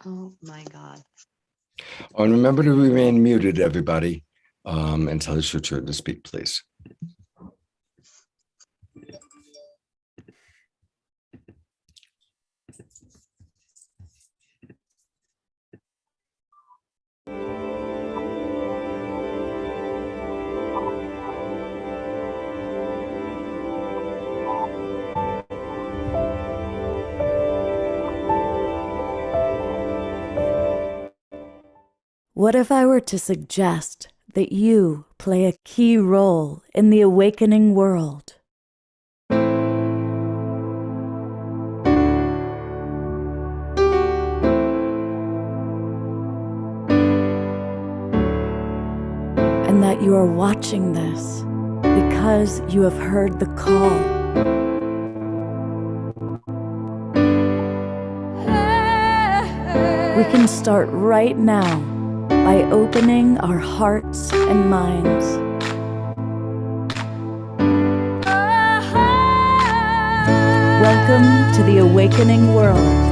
Oh my God. Oh, and remember to remain muted, everybody, until it's your turn to speak, please. What if I were to suggest that you play a key role in the awakening world? And that you are watching this because you have heard the call. We can start right now by opening our hearts and minds. Welcome to the awakening world.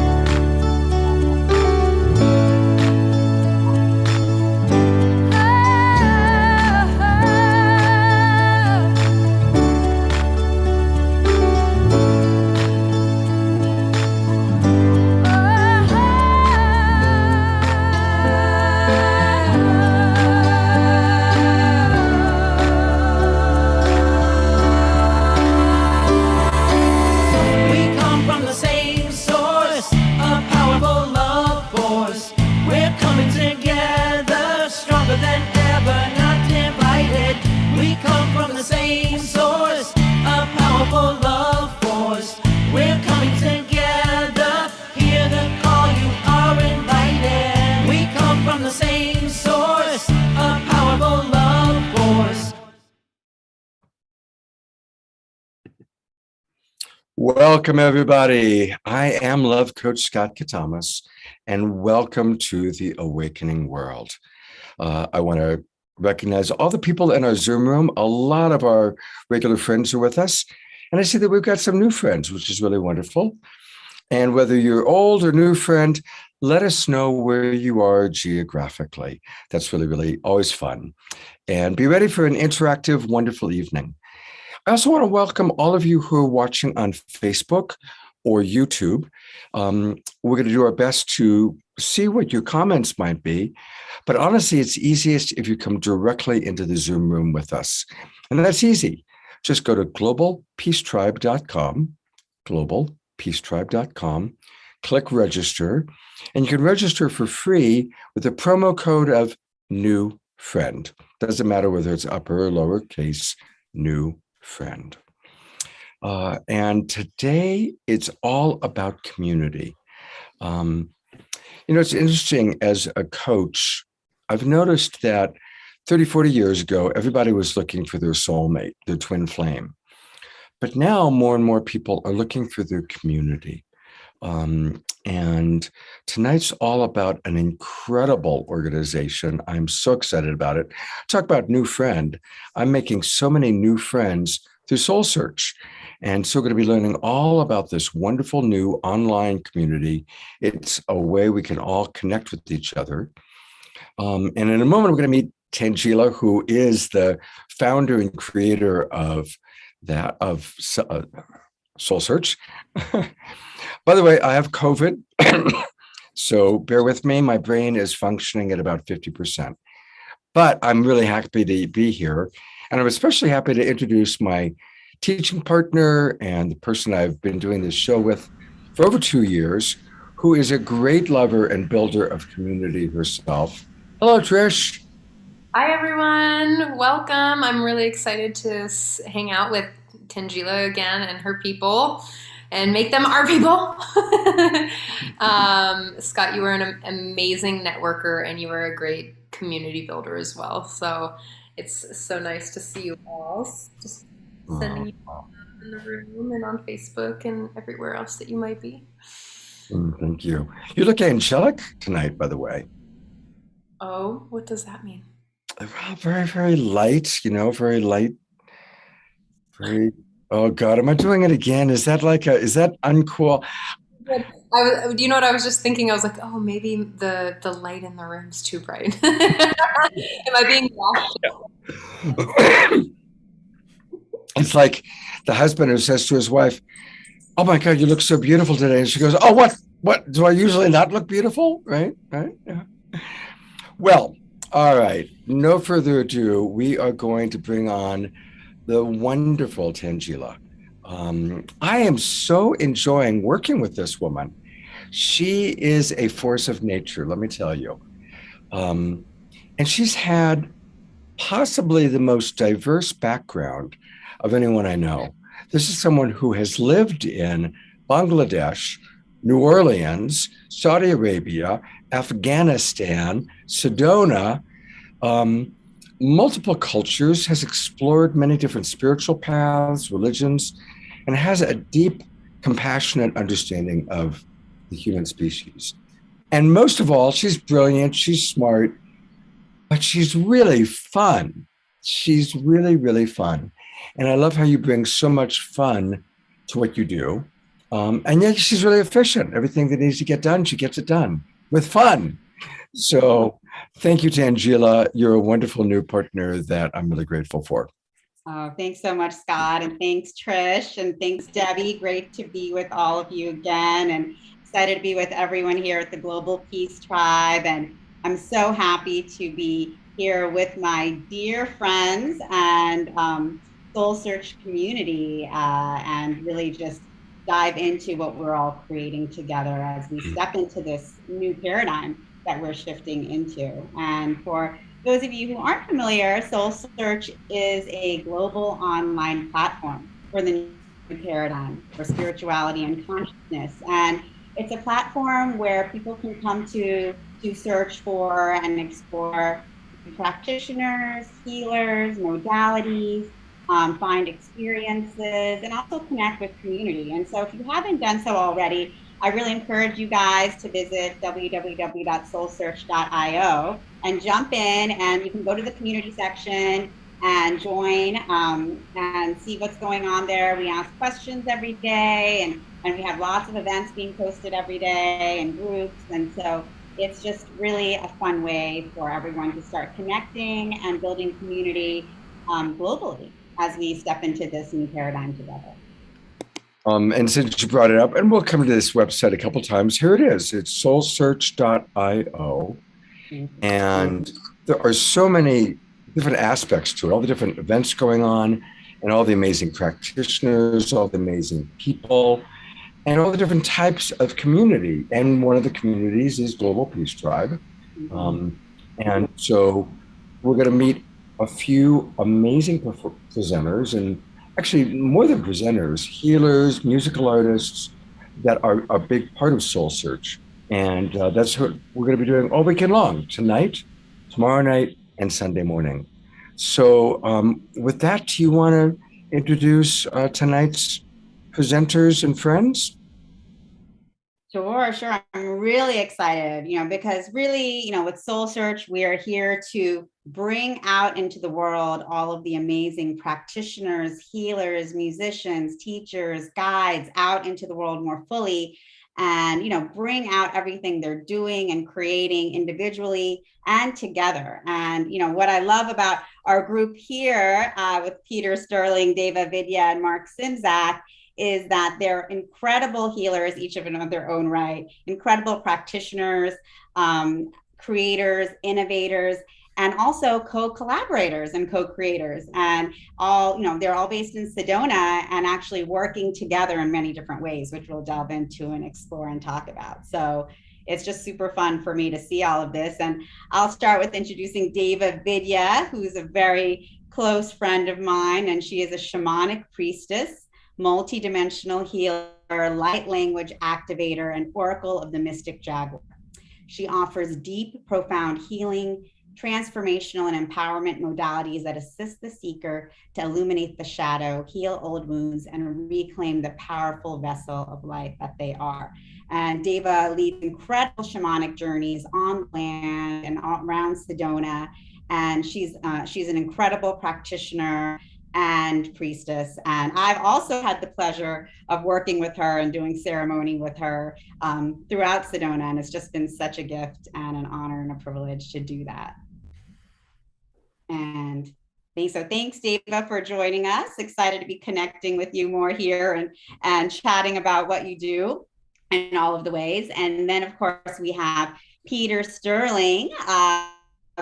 Welcome, everybody. I am Love Coach Scott Katamas, and welcome to the Awakening World. I want to recognize all the people in our Zoom room. A lot of our regular friends are with us, and I see that we've got some new friends, which is really wonderful. And whether you're old or new friend, let us know where you are geographically. That's really, really always fun. And be ready for an interactive, wonderful evening. I also want to welcome all of you who are watching on Facebook or YouTube. We're going to do our best to see what your comments might be, but honestly, it's easiest if you come directly into the Zoom room with us. And that's easy. Just go to globalpeacetribe.com, globalpeacetribe.com, click register, and you can register for free with the promo code of new friend. Doesn't matter whether it's upper or lowercase, new friend. And today it's all about community. It's interesting as a coach, I've noticed that 30, 40 years ago, everybody was looking for their soulmate, their twin flame. But now more and more people are looking for their community. And tonight's all about an incredible organization. I'm so excited about it. Talk about new friend. I'm making so many new friends through SOULSEARCH. And so we're going to be learning all about this wonderful new online community. It's a way we can all connect with each other. And in a moment, we're going to meet Tangela, who is the founder and creator of SOULSEARCH. By the way, I have COVID, so bear with me. My brain is functioning at about 50%. But I'm really happy to be here. And I'm especially happy to introduce my teaching partner and the person I've been doing this show with for over 2 years, who is a great lover and builder of community herself. Hello, Trish. Hi, everyone. Welcome. I'm really excited to hang out with Tangela again and her people and make them our people. Scott, you are an amazing networker and you are a great community builder as well. So it's so nice to see you all. Just sending you all in the room and on Facebook and everywhere else that you might be. Thank you. You look angelic tonight, by the way. Oh, what does that mean? Very, very light, very light. Very, oh God, am I doing it again? Is that uncool? you know what I was just thinking? I was like, oh, maybe the light in the room's too bright. Am I being washed? It's like the husband who says to his wife, "Oh my God, you look so beautiful today," and she goes, "Oh, what? Do I usually not look beautiful?" Right? Right? Yeah. Well, all right. No further ado, we are going to bring on the wonderful Tangela. I am so enjoying working with this woman. She is a force of nature, let me tell you. Um, and she's had possibly the most diverse background of anyone I know. This is someone who has lived in Bangladesh, New Orleans, Saudi Arabia, Afghanistan, Sedona, um, multiple cultures, has explored many different spiritual paths, religions, and has a deep, compassionate understanding of the human species. And most of all, she's brilliant, she's smart, but she's really fun. She's really, really fun. And I love how you bring so much fun to what you do. And yet she's really efficient. Everything that needs to get done, she gets it done with fun. So thank you, Tangela. You're a wonderful new partner that I'm really grateful for. Oh, thanks so much, Scott. And thanks, Trish. And thanks, Debbie. Great to be with all of you again. And excited to be with everyone here at the Global Peace Tribe. And I'm so happy to be here with my dear friends and Soul Search community and really just dive into what we're all creating together as we step into this new paradigm that we're shifting into. And for those of you who aren't familiar, Soul Search is a global online platform for the new paradigm for spirituality and consciousness. And it's a platform where people can come to search for and explore practitioners, healers, modalities, find experiences, and also connect with community. And so if you haven't done so already, I really encourage you guys to visit www.soulsearch.io and jump in, and you can go to the community section and join and see what's going on there. We ask questions every day, and we have lots of events being posted every day and groups. And so it's just really a fun way for everyone to start connecting and building community globally as we step into this new paradigm together. And since you brought it up, and we'll come to this website a couple times, here it is. It's soulsearch.io. And there are so many different aspects to it, all the different events going on, and all the amazing practitioners, all the amazing people, and all the different types of community. And one of the communities is Global Peace Tribe. And so we're going to meet a few amazing presenters, and actually more than presenters, healers, musical artists that are a big part of Soul Search. And that's what we're going to be doing all weekend long, tonight, tomorrow night, and Sunday morning. So with that, do you want to introduce tonight's presenters and friends? Sure. I'm really excited, because really, with Soul Search, we are here to bring out into the world all of the amazing practitioners, healers, musicians, teachers, guides out into the world more fully, and, bring out everything they're doing and creating individually and together. And, what I love about our group here with Peter Sterling, Deeya Vidya, and Mark Simzak is that they're incredible healers, each of them in their own right, incredible practitioners, creators, innovators, and also co-collaborators and co-creators. And all, they're all based in Sedona and actually working together in many different ways, which we'll delve into and explore and talk about. So it's just super fun for me to see all of this. And I'll start with introducing Deeya Vidya, who's a very close friend of mine, and she is a shamanic priestess, multidimensional healer, light language activator, and oracle of the mystic jaguar. She offers deep, profound healing, transformational, and empowerment modalities that assist the seeker to illuminate the shadow, heal old wounds, and reclaim the powerful vessel of life that they are. And Deeya leads incredible shamanic journeys on land and around Sedona. And she's an incredible practitioner and priestess. And I've also had the pleasure of working with her and doing ceremony with her throughout Sedona. And it's just been such a gift and an honor and a privilege to do that. And thanks, Deeya, for joining us. Excited to be connecting with you more here and chatting about what you do in all of the ways. And then, of course, we have Peter Sterling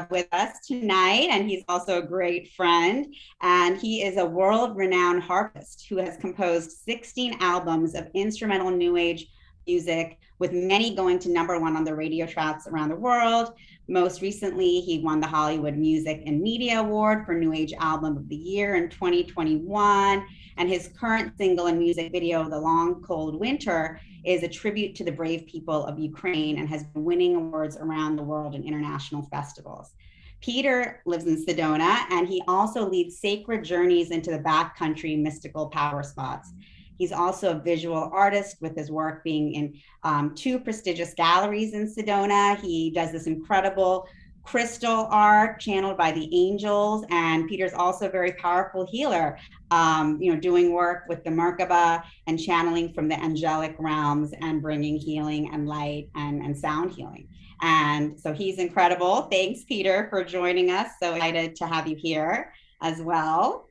with us tonight, and he's also a great friend. And he is a world-renowned harpist who has composed 16 albums of instrumental New Age music, with many going to #1 on the radio charts around the world. Most recently, he won the Hollywood Music and Media Award for New Age Album of the Year in 2021. And his current single and music video, The Long Cold Winter, is a tribute to the brave people of Ukraine and has been winning awards around the world in international festivals. Peter lives in Sedona, and he also leads sacred journeys into the backcountry mystical power spots. He's also a visual artist, with his work being in 2 prestigious galleries in Sedona. He does this incredible crystal art channeled by the angels. And Peter's also a very powerful healer, doing work with the Merkaba and channeling from the angelic realms and bringing healing and light and sound healing. And so he's incredible. Thanks, Peter, for joining us. So excited to have you here as well.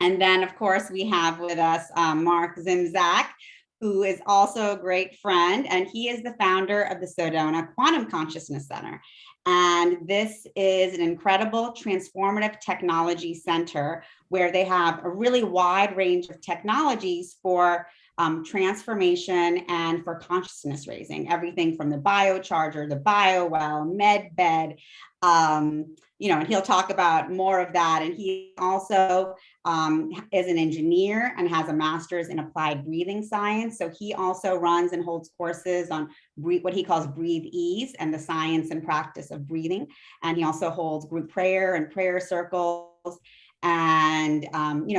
And then, of course, we have with us Mark Zimzak, who is also a great friend, and he is the founder of the Sedona Quantum Consciousness Center. And this is an incredible transformative technology center where they have a really wide range of technologies for transformation and for consciousness raising, everything from the biocharger, the biowell, med bed, and he'll talk about more of that. And he also is an engineer and has a master's in applied breathing science. So he also runs and holds courses on what he calls Breathe Ease and the science and practice of breathing. And he also holds group prayer and prayer circles. And,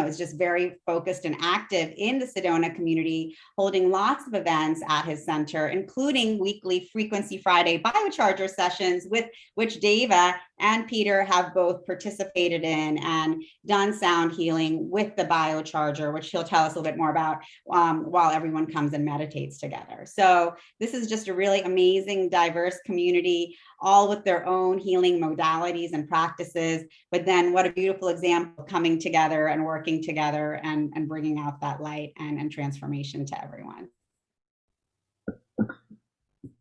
is just very focused and active in the Sedona community, holding lots of events at his center, including weekly Frequency Friday biocharger sessions, with which Deeya and Peter have both participated in and done sound healing with the biocharger, which he'll tell us a little bit more about while everyone comes and meditates together. So this is just a really amazing, diverse community, all with their own healing modalities and practices. But then what a beautiful example of coming together and working together and bringing out that light and transformation to everyone.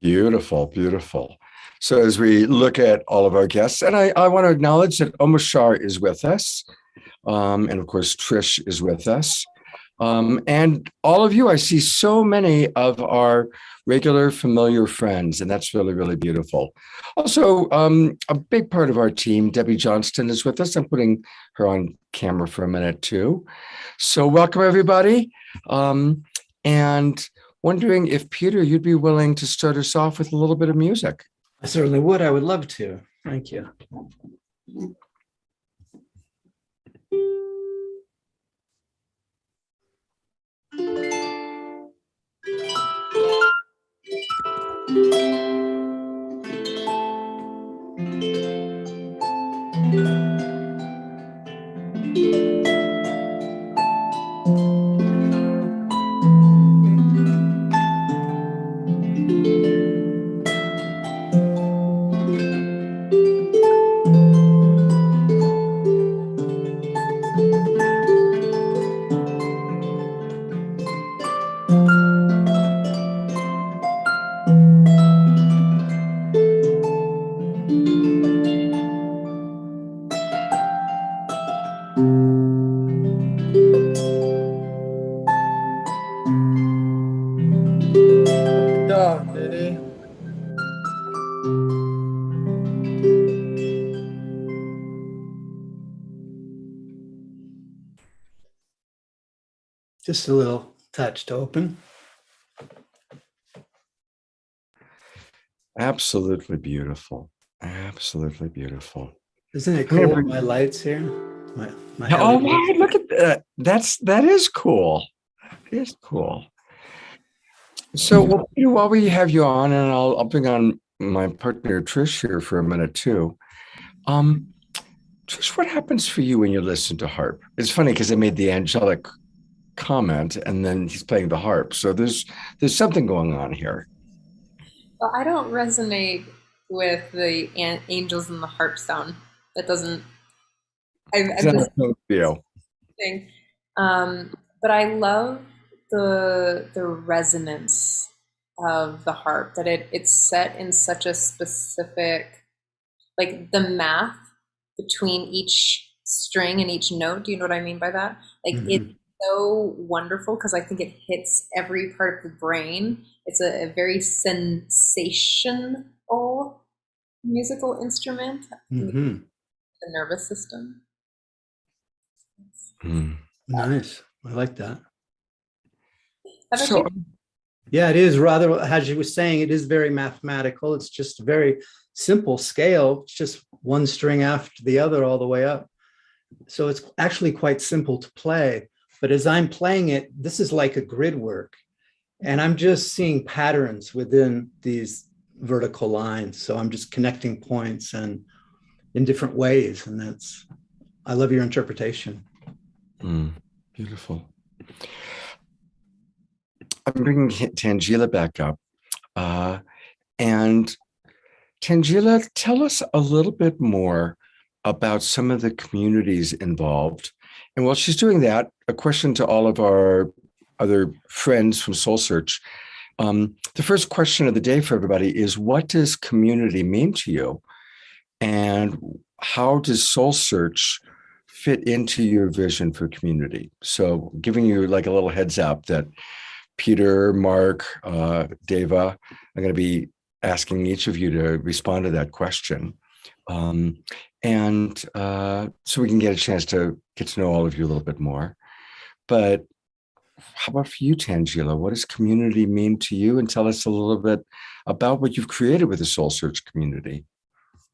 Beautiful, beautiful. So as we look at all of our guests, and I want to acknowledge that Omashar is with us. And of course, Trish is with us. And all of you, I see so many of our regular familiar friends, and that's really, really beautiful. Also, a big part of our team, Debbie Johnston, is with us. I'm putting her on camera for a minute too. So welcome, everybody. And wondering if, Peter, you'd be willing to start us off with a little bit of music. I certainly would. I would love to. Thank you. Just a little touch to open. Absolutely beautiful. Absolutely beautiful. Isn't it cool? My lights here. My oh, wow, look at that. That is cool. It is cool. So while we have you on, and I'll bring on my partner Trish here for a minute too. Trish, what happens for you when you listen to harp? It's funny because I made the angelic comment and then he's playing the harp. So there's something going on here. Well, I don't resonate with the angels and the harp sound. That doesn't. It's I'm not just a feel. thing. But I love the resonance of the harp, that it's set in such a specific, like the math between each string and each note. Do you know what I mean by that? Like it's so wonderful because I think it hits every part of the brain. It's a very sensational musical instrument. Mm-hmm. The nervous system. Mm. Nice. I like that. How about So you? Yeah, it is rather, as you were saying, it is very mathematical. It's just a very simple scale. It's just one string after the other all the way up. So it's actually quite simple to play. But as I'm playing it, this is like a grid work. And I'm just seeing patterns within these vertical lines. So I'm just connecting points and in different ways. And I love your interpretation. Beautiful. I'm bringing Tangela back up. And Tangela, tell us a little bit more about some of the communities involved. And while she's doing that, a question to all of our other friends from Soul Search. The first question of the day for everybody is, what does community mean to you? And how does Soul Search fit into your vision for community? So giving you like a little heads up that Peter, Mark, Deeya, I'm going to be asking each of you to respond to that question. So we can get a chance to get to know all of you a little bit more. But how about for you, Tangela? What does community mean to you? And tell us a little bit about what you've created with the Soul Search community.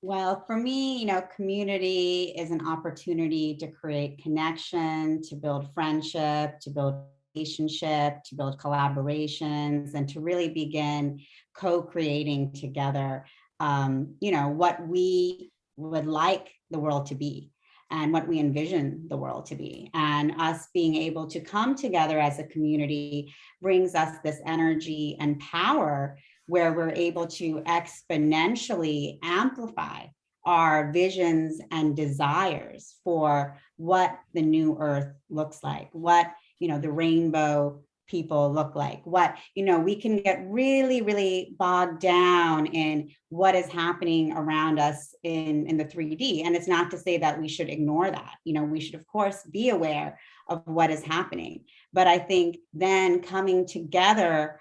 Well, for me, community is an opportunity to create connection, to build friendship, to build relationship, to build collaborations, and to really begin co-creating together, what we would like the world to be and what we envision the world to be. And us being able to come together as a community brings us this energy and power where we're able to exponentially amplify our visions and desires for what the new earth looks like, what, the rainbow people look like, what, we can get really, really bogged down in what is happening around us in the 3D. And it's not to say that we should ignore that. We should, of course, be aware of what is happening. But I think then coming together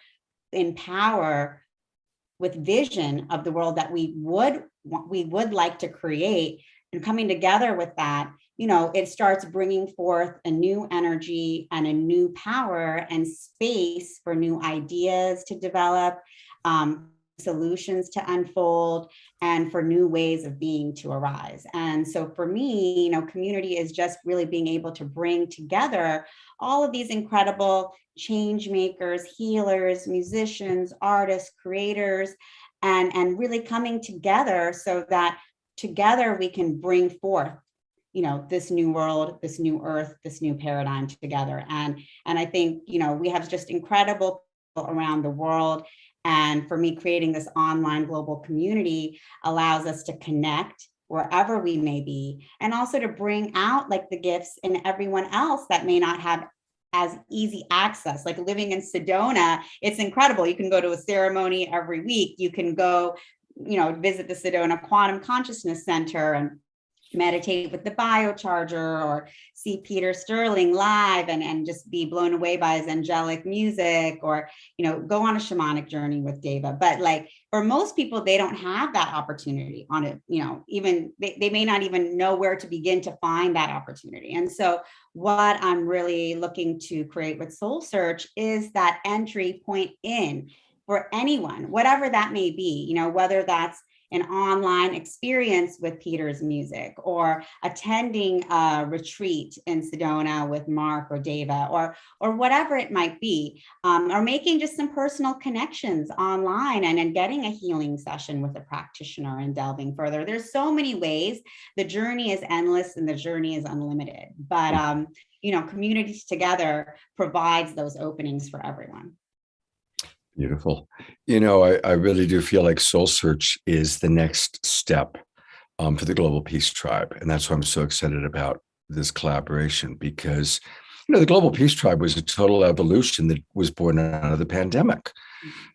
in power with vision of the world that we would like to create, and coming together with that, it starts bringing forth a new energy and a new power and space for new ideas to develop, solutions to unfold, and for new ways of being to arise. And so for me, community is just really being able to bring together all of these incredible change makers, healers, musicians, artists, creators, and really coming together so that together we can bring forth this new world, this new earth, this new paradigm together. And I think we have just incredible people around the world. And for me, creating this online global community allows us to connect wherever we may be, and also to bring out like the gifts in everyone else that may not have as easy access. Like living in Sedona, it's incredible. You can go to a ceremony every week. You can go, visit the Sedona Quantum Consciousness Center and meditate with the biocharger, or see Peter Sterling live and just be blown away by his angelic music, or go on a shamanic journey with Deeya. But like for most people, they don't have that opportunity on it. Even they may not even know where to begin to find that opportunity. And so what I'm really looking to create with Soul Search is that entry point in for anyone, whatever that may be, whether that's an online experience with Peter's music, or attending a retreat in Sedona with Mark or Deeya, or whatever it might be, or making just some personal connections online and then getting a healing session with a practitioner and delving further. There's so many ways. The journey is endless and the journey is unlimited, but communities together provides those openings for everyone. Beautiful. I really do feel like Soul Search is the next step for the Global Peace Tribe. And that's why I'm so excited about this collaboration, because, the Global Peace Tribe was a total evolution that was born out of the pandemic.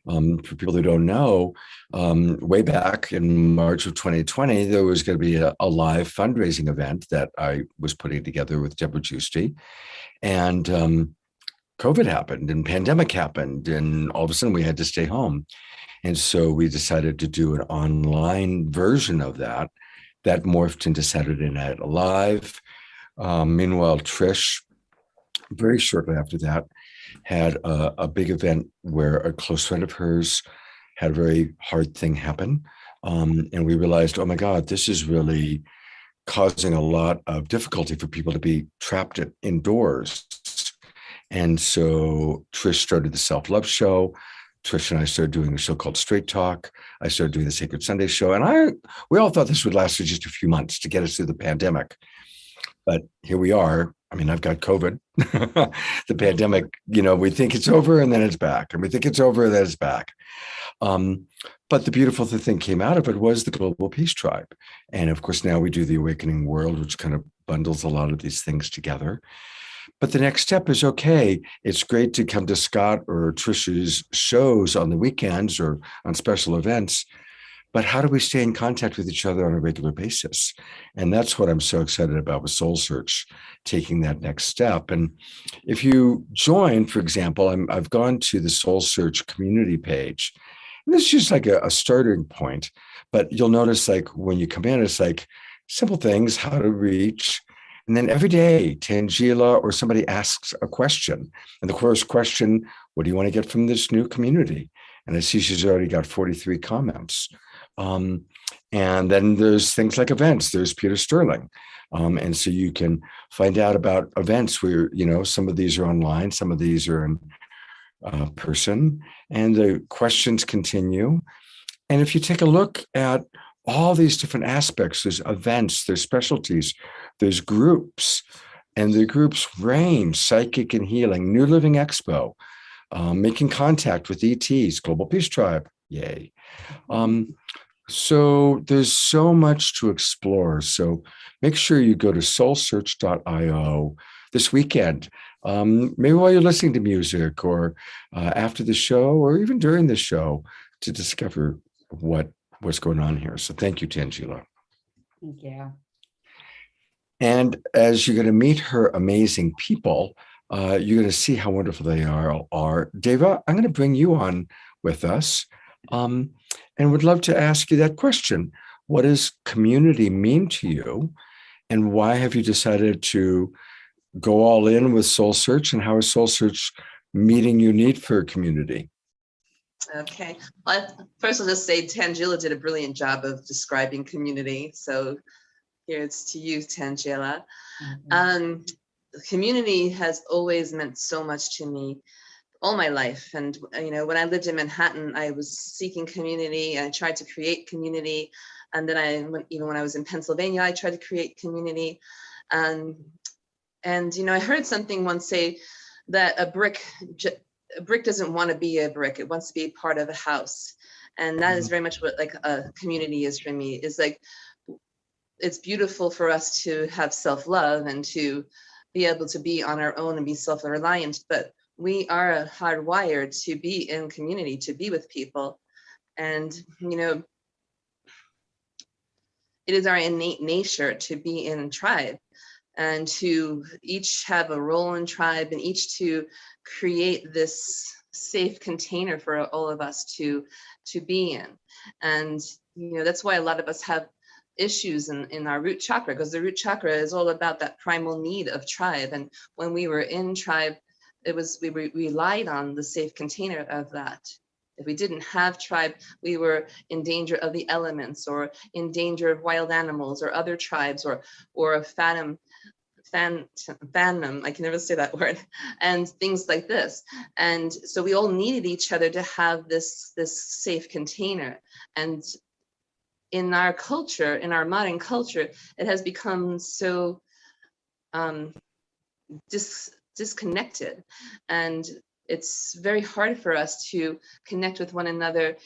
For people who don't know, way back in March of 2020, there was going to be a live fundraising event that I was putting together with Deborah Giusti. And COVID happened and pandemic happened, and all of a sudden we had to stay home. And so we decided to do an online version of that morphed into Saturday Night Live. Meanwhile, Trish, very shortly after that, had a big event where a close friend of hers had a very hard thing happen. And we realized, oh my God, this is really causing a lot of difficulty for people to be trapped indoors. And so Trish started the Self-Love Show. Trish and I started doing a show called Straight Talk. I started doing the Sacred Sunday Show. And we all thought this would last for just a few months to get us through the pandemic. But here we are. I mean, I've got COVID. The pandemic, we think it's over and then it's back. And we think it's over and then it's back. But the beautiful thing came out of it was the Global Peace Tribe. And of course, now we do the Awakening World, which kind of bundles a lot of these things together. But the next step is, okay, it's great to come to Scott or Trish's shows on the weekends or on special events, but how do we stay in contact with each other on a regular basis? And that's what I'm so excited about with Soul Search, taking that next step. And if you join, for example, I've gone to the Soul Search community page. And this is just like a starting point, but you'll notice like when you come in, it's like simple things, how to reach. And then every day, Tangela or somebody asks a question. And the first question, what do you want to get from this new community? And I see she's already got 43 comments. And then there's things like events. There's Peter Sterling. And so you can find out about events where, some of these are online, some of these are in person, and the questions continue. And if you take a look at all these different aspects, there's events, there's specialties, there's groups, and the groups range: Psychic and Healing, New Living Expo, Making Contact with ETs, Global Peace Tribe, yay. So there's so much to explore. So make sure you go to soulsearch.io this weekend, maybe while you're listening to music or after the show or even during the show, to discover what's going on here. So thank you, Tangela. Thank you. And as you're going to meet her amazing people, you're going to see how wonderful they are. Deeya, I'm going to bring you on with us, and would love to ask you that question. What does community mean to you? And why have you decided to go all in with Soul Search? And how is Soul Search meeting your need for a community? Okay. Well, first I'll just say Tangela did a brilliant job of describing community. So here's to you, Tangela. Community has always meant so much to me all my life. And, when I lived in Manhattan, I was seeking community. I tried to create community. And then when I was in Pennsylvania, I tried to create community. And I heard something once say that a brick doesn't want to be a brick. It wants to be part of a house. And that is very much what like a community is for me. Is like, it's beautiful for us to have self-love and to be able to be on our own and be self-reliant, but we are hardwired to be in community, to be with people. And, it is our innate nature to be in tribe and to each have a role in tribe and each to create this safe container for all of us to be in. And, that's why a lot of us have issues in our root chakra, because the root chakra is all about that primal need of tribe. And when we were in tribe, we relied on the safe container of that. If we didn't have tribe, we were in danger of the elements, or in danger of wild animals or other tribes, or a phantom, I can never say that word, and things like this. And so we all needed each other to have this safe container. And in our culture, in our modern culture, it has become so disconnected, and it's very hard for us to connect with one another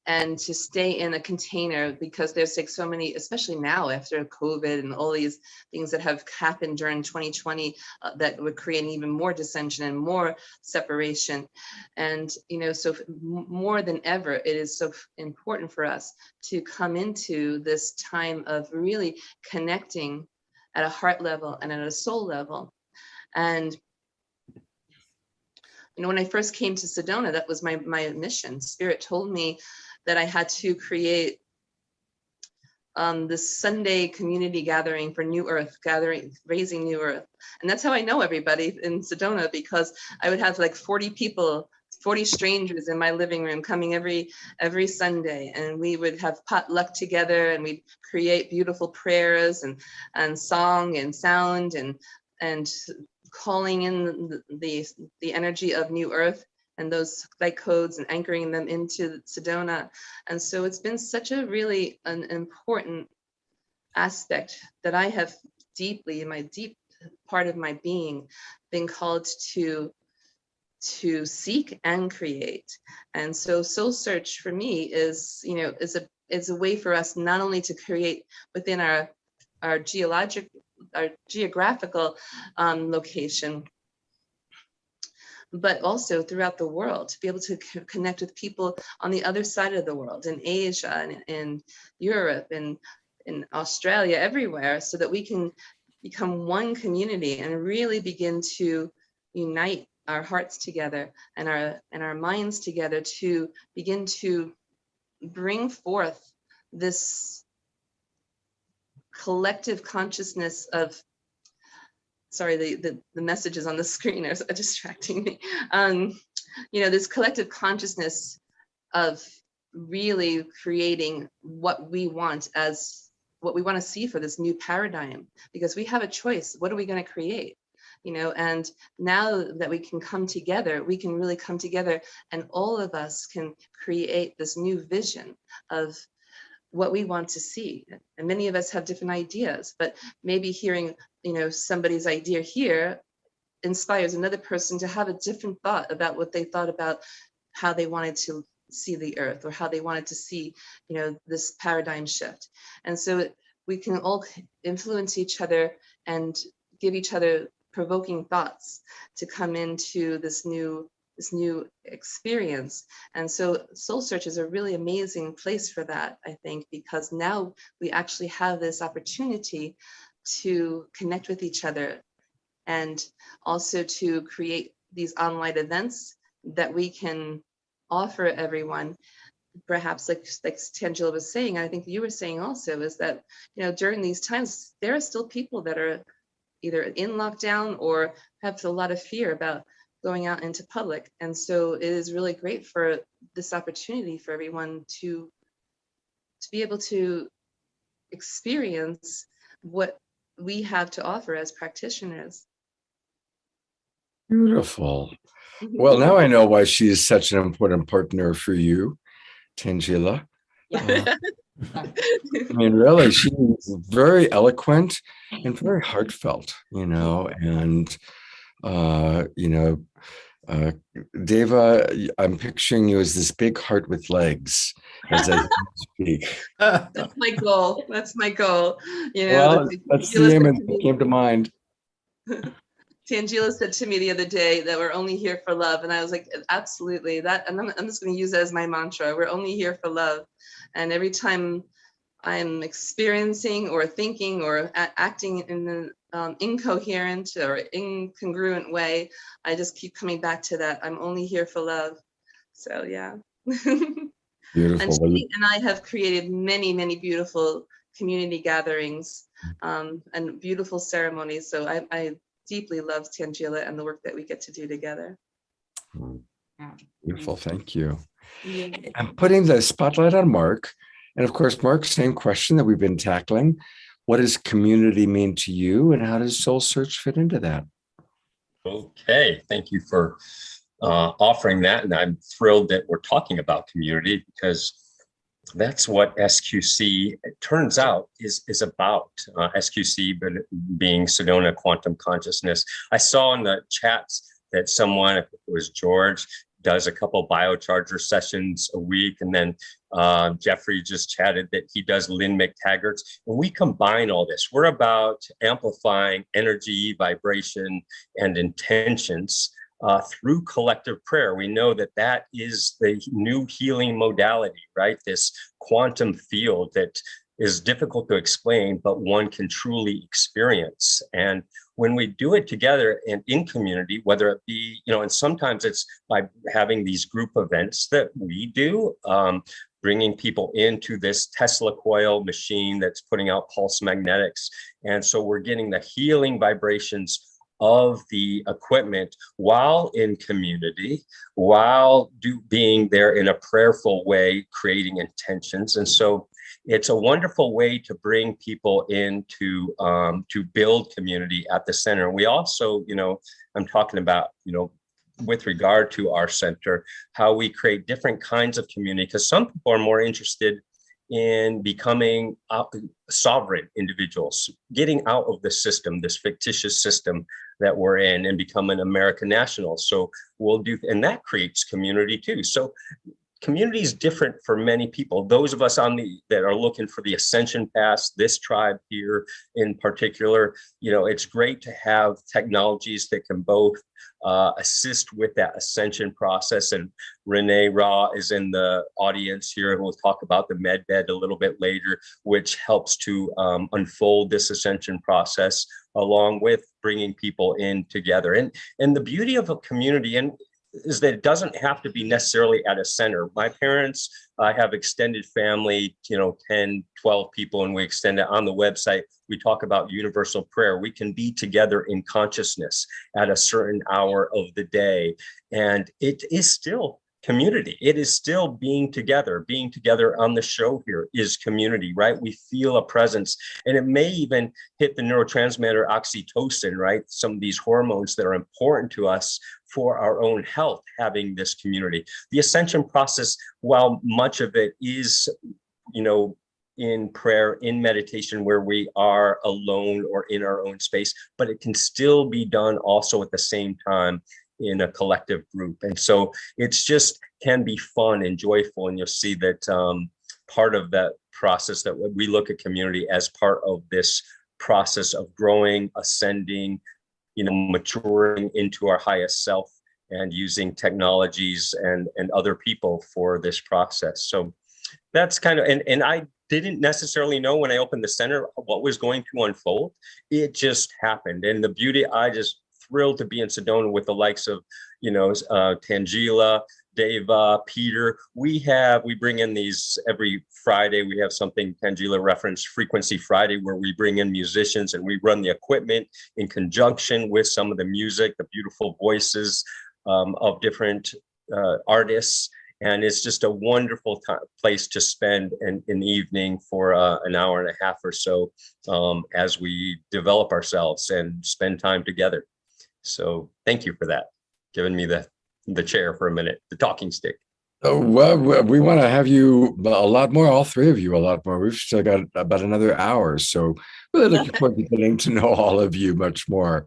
and to stay in a container, because there's like so many, especially now after COVID and all these things that have happened during 2020 that would create even more dissension and more separation. And, you know, so more than ever, it is so important for us to come into this time of really connecting at a heart level and at a soul level. And you know, when I first came to Sedona, that was my mission. Spirit told me that I had to create this Sunday community gathering for New Earth, raising New Earth. And that's how I know everybody in Sedona, because I would have like 40 people, 40 strangers in my living room coming every Sunday. And we would have potluck together, and we'd create beautiful prayers and song and sound and calling in the energy of New Earth and those light codes and anchoring them into Sedona. And so it's been such a really an important aspect that I have deeply, in my deep part of my being, been called to seek and create. And so Soul Search for me is, you know, is a way for us not only to create within our geographical location, but also throughout the world, to be able to connect with people on the other side of the world, in Asia and in Europe and in Australia, everywhere, so that we can become one community and really begin to unite our hearts together and our minds together to begin to bring forth this collective consciousness of, sorry, the messages on the screen are distracting me. You know, this collective consciousness of really creating what we want as what we want to see for this new paradigm, because we have a choice. What are we going to create? You know, and now that we can come together, we can really come together, and all of us can create this new vision of what we want to see. And many of us have different ideas, but maybe hearing, you know, somebody's idea here inspires another person to have a different thought about what they thought about how they wanted to see the earth, or how they wanted to see, you know, this paradigm shift. And so we can all influence each other and give each other provoking thoughts to come into this new experience. And so Soul Search is a really amazing place for that, I think, because now we actually have this opportunity to connect with each other, and also to create these online events that we can offer everyone. Perhaps like Tangela was saying, I think you were saying also, is that, you know, during these times, there are still people that are either in lockdown or have a lot of fear about going out into public. And so it is really great for this opportunity for everyone to be able to experience what we have to offer as practitioners. Beautiful. Well, now I know why she is such an important partner for you, Tangela. Yeah. I mean, really, she's very eloquent and very heartfelt, you know, and, you know, Deeya, I'm picturing you as this big heart with legs as I speak. That's my goal. That's my goal. You know, Well, that's the image that came to mind. Tangela said to me the other day that we're only here for love. And I was like, absolutely. That, and I'm just going to use that as my mantra. We're only here for love. And every time I'm experiencing or thinking or acting in an incoherent or incongruent way, I just keep coming back to that. I'm only here for love. So, yeah. Beautiful. And I have created many, many beautiful community gatherings and beautiful ceremonies. So I deeply love Tangela and the work that we get to do together. Beautiful. Thank you. Yeah. I'm putting the spotlight on Mark. And of course, Mark, same question that we've been tackling. What does community mean to you, and how does Soul Search fit into that? Okay, thank you for offering that. And I'm thrilled that we're talking about community, because that's what SQC, it turns out, is about. SQC being Sedona Quantum Consciousness. I saw in the chats that someone, if it was George, does a couple biocharger sessions a week. And then Jeffrey just chatted that he does Lynn McTaggart's. And we combine all this. We're about amplifying energy, vibration, and intentions through collective prayer. We know that that is the new healing modality, right? This quantum field that is difficult to explain, but one can truly experience. And when we do it together and in community, whether it be, and sometimes it's by having these group events that we do, bringing people into this Tesla coil machine that's putting out pulse magnetics. And so we're getting the healing vibrations of the equipment while in community, while being there in a prayerful way, creating intentions. And so it's a wonderful way to bring people in to build community at the center. We also, I'm talking about, with regard to our center, how we create different kinds of community, because some people are more interested in becoming sovereign individuals, getting out of the system, this fictitious system that we're in, and become an American national. So we'll do, and that creates community too. So community is different for many people. Those of us that are looking for the ascension path, this tribe here in particular, it's great to have technologies that can both assist with that ascension process. And Renee Raw is in the audience here, and we'll talk about the med bed a little bit later, which helps to unfold this ascension process along with bringing people in together. And the beauty of a community is that it doesn't have to be necessarily at a center. My parents have extended family, 10, 12 people, and we extend it on the website. We talk about universal prayer. We can be together in consciousness at a certain hour of the day. And it is still community. It is still being together. Being together on the show here is community, right? We feel a presence, and it may even hit the neurotransmitter oxytocin, right? Some of these hormones that are important to us for our own health, having this community. The ascension process, while much of it is, in prayer, in meditation, where we are alone or in our own space, but it can still be done also at the same time in a collective group. And so it's just can be fun and joyful. And you'll see that part of that process, that we look at community as part of this process of growing, ascending, maturing into our highest self, and using technologies and other people for this process. So that's kind of, and I didn't necessarily know when I opened the center what was going to unfold. It just happened. And the beauty, I just thrilled to be in Sedona with the likes of, Tangela, Deva, Peter. We bring in these every Friday. We have something Tangela referenced, Frequency Friday, where we bring in musicians and we run the equipment in conjunction with some of the music, the beautiful voices of different artists. And it's just a wonderful place to spend an evening for an hour and a half or so as we develop ourselves and spend time together. So thank you for that, giving me the chair for a minute, the talking stick. Oh, well, we want to have you a lot more, all three of you a lot more. We've still got about another hour. So really looking forward to getting to know all of you much more.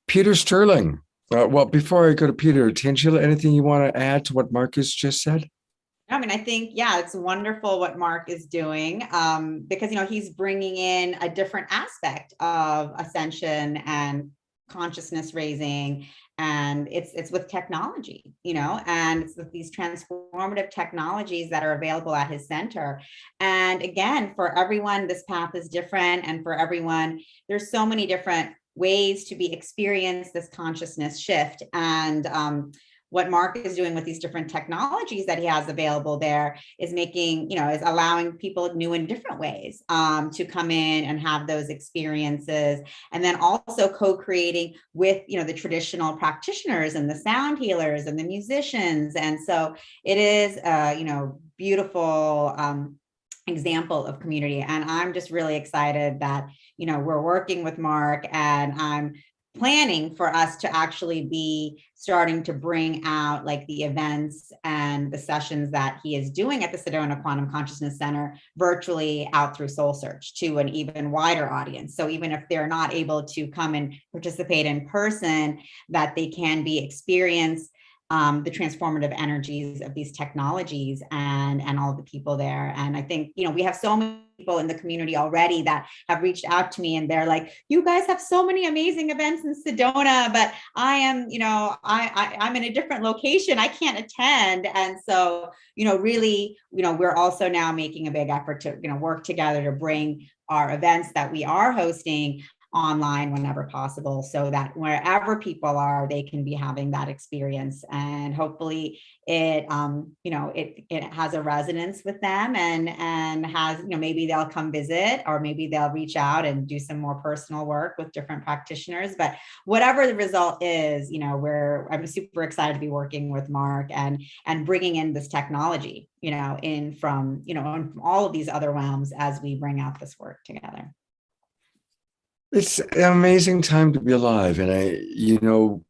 Peter Sterling. Well, before I go to Peter, Tangela, anything you want to add to what Marcus just said? I mean, I think, it's wonderful what Mark is doing because, he's bringing in a different aspect of ascension and consciousness raising. And it's with technology, and it's with these transformative technologies that are available at his center. And again, for everyone, this path is different. And for everyone, there's so many different ways to experienced this consciousness shift. And what Mark is doing with these different technologies that he has available there is making, is allowing people new in different ways to come in and have those experiences. And then also co-creating with, the traditional practitioners and the sound healers and the musicians. And so it is, beautiful example of community. And I'm just really excited that, we're working with Mark, and I'm planning for us to actually be starting to bring out like the events and the sessions that he is doing at the Sedona Quantum Consciousness Center virtually out through SOULSEARCH to an even wider audience. So even if they're not able to come and participate in person, that they can experience the transformative energies of these technologies and all the people there. And I think, we have so many people in the community already that have reached out to me, and they're like, you guys have so many amazing events in Sedona, but I am, I'm in a different location. I can't attend. And so, really, we're also now making a big effort to, work together to bring our events that we are hosting online whenever possible, so that wherever people are, they can be having that experience. And hopefully it it has a resonance with them, and has, maybe they'll come visit, or maybe they'll reach out and do some more personal work with different practitioners. But whatever the result is, I'm super excited to be working with Mark and bringing in this technology, in from all of these other realms as we bring out this work together. It's an amazing time to be alive. And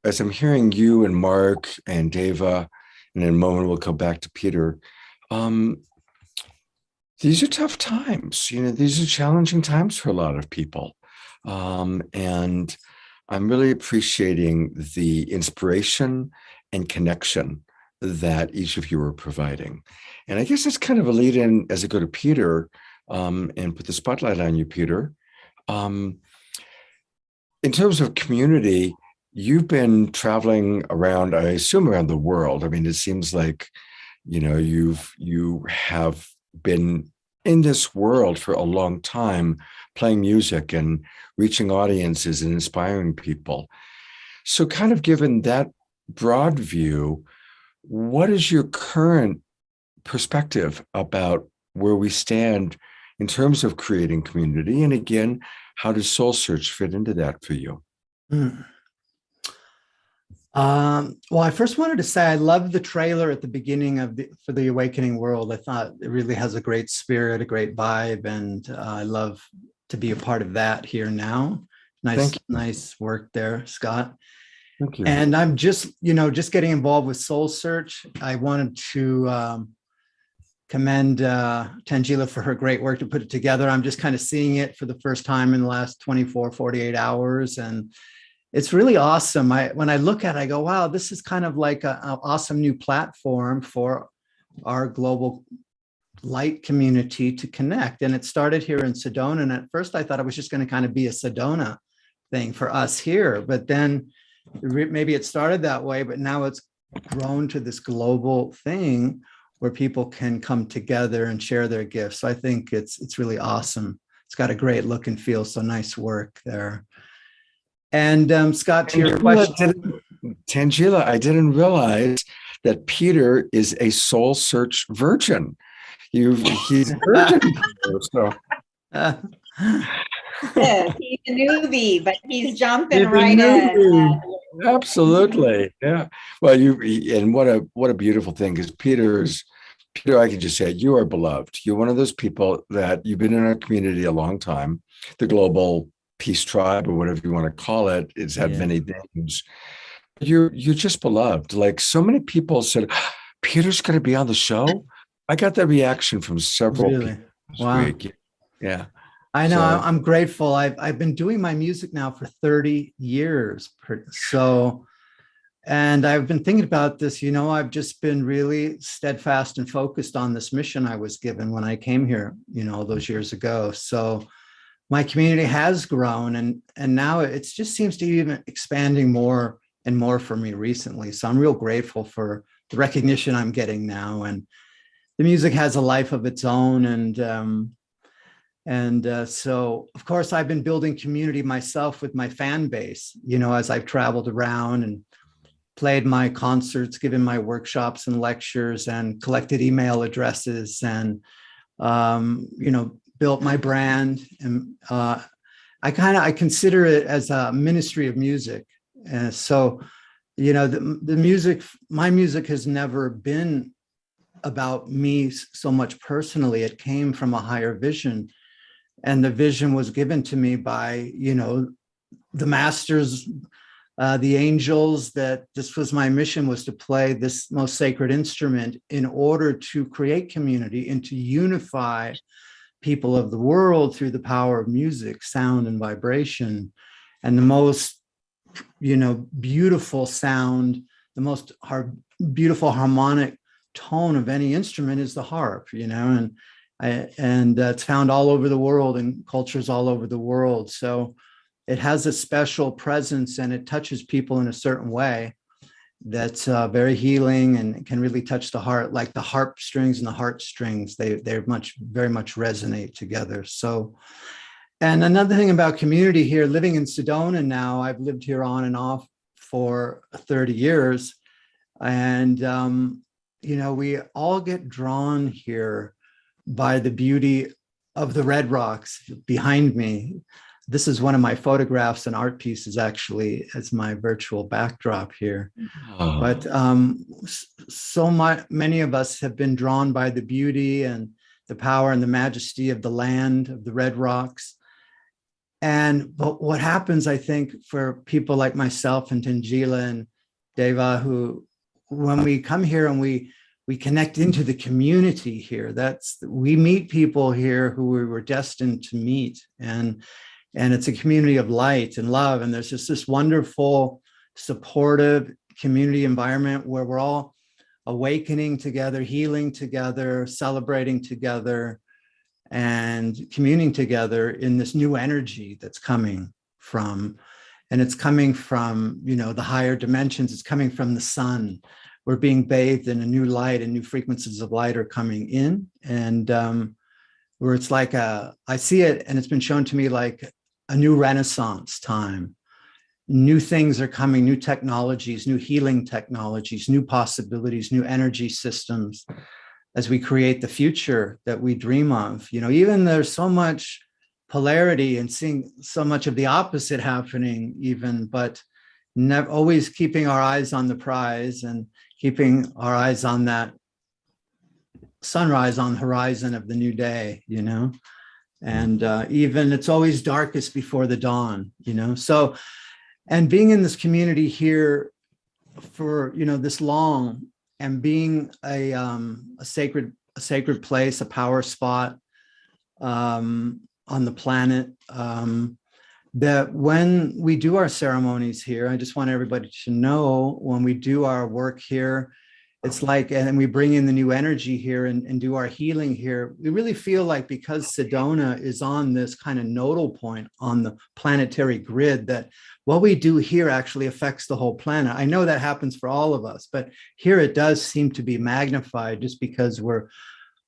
as I'm hearing you and Mark and Deeya, and in a moment we'll come back to Peter, these are tough times. These are challenging times for a lot of people. And I'm really appreciating the inspiration and connection that each of you are providing. And I guess it's kind of a lead in as I go to Peter, and put the spotlight on you, Peter. In terms of community, you've been traveling around, I assume, around the world. I mean, it seems like, you have been in this world for a long time, playing music and reaching audiences and inspiring people. So kind of given that broad view, what is your current perspective about where we stand in terms of creating community? And again, how does SOULSEARCH fit into that for you? Well, I first wanted to say I love the trailer at the beginning for the Awakening World. I thought it really has a great spirit, a great vibe, and I love to be a part of that here now. Nice work there, Scott. Thank you. And I'm just getting involved with SOULSEARCH. I wanted to commend Tangela for her great work to put it together. I'm just kind of seeing it for the first time in the last 48 hours. And it's really awesome. When I look at it, I go, wow, this is kind of like an awesome new platform for our global light community to connect. And it started here in Sedona. And at first I thought it was just going to kind of be a Sedona thing for us here. But then maybe it started that way, but now it's grown to this global thing where people can come together and share their gifts. So I think it's really awesome. It's got a great look and feel. So nice work there. And Scott, to your question. Tangela, I didn't realize that Peter is a SOULSEARCH virgin. He's a virgin. So. Yeah, he's a newbie, but he's jumping right in. Absolutely, yeah. Well, and what a beautiful thing, because Peter, I can just say, you are beloved. You're one of those people that you've been in our community a long time. The global peace tribe, or whatever you want to call it, it's had many names. You're just beloved. Like so many people said, Peter's going to be on the show. I got that reaction from several people this week. Yeah. I know. I'm grateful. I've been doing my music now for 30 years. And I've been thinking about this, I've just been really steadfast and focused on this mission I was given when I came here, those years ago. So my community has grown, and now it just seems to be even expanding more and more for me recently. So I'm real grateful for the recognition I'm getting now. And the music has a life of its own. And so, of course, I've been building community myself with my fan base, as I've traveled around and played my concerts, given my workshops and lectures, and collected email addresses, and built my brand. And I consider it as a ministry of music. And so, the music, my music has never been about me so much personally. It came from a higher vision, and the vision was given to me by, the masters, the angels, that this was my mission, was to play this most sacred instrument in order to create community and to unify people of the world through the power of music, sound, and vibration. And the most, beautiful sound, the most beautiful harmonic tone of any instrument is the harp, and it's found all over the world, in cultures all over the world. So it has a special presence, and it touches people in a certain way that's very healing and can really touch the heart, like the harp strings and the heartstrings. They're very much resonate together. So, and another thing about community here, living in Sedona now, I've lived here on and off for 30 years. And, we all get drawn here by the beauty of the red rocks behind me. This is one of my photographs and art pieces, actually, as my virtual backdrop here. Oh. But many of us have been drawn by the beauty and the power and the majesty of the land, of the red rocks. But what happens, I think, for people like myself and Tangela and Deeya, who, when we come here and we connect into the community here, we meet people here who we were destined to meet. And it's a community of light and love. And there's just this wonderful, supportive community environment where we're all awakening together, healing together, celebrating together, and communing together in this new energy that's coming from, and it's coming from, the higher dimensions. It's coming from the sun. We're being bathed in a new light, and new frequencies of light are coming in. And where it's like I see it, and it's been shown to me like a new Renaissance time. New things are coming, new technologies, new healing technologies, new possibilities, new energy systems, as we create the future that we dream of. Even there's so much polarity and seeing so much of the opposite happening even, but never always keeping our eyes on the prize and keeping our eyes on that sunrise on the horizon of the new day, and even it's always darkest before the dawn, so, and being in this community here for, this long, and being a sacred place, a power spot on the planet, that when we do our ceremonies here, I just want everybody to know, when we do our work here, it's like, and we bring in the new energy here and do our healing here, we really feel like, because Sedona is on this kind of nodal point on the planetary grid, that what we do here actually affects the whole planet. I know that happens for all of us, but here it does seem to be magnified, just because we're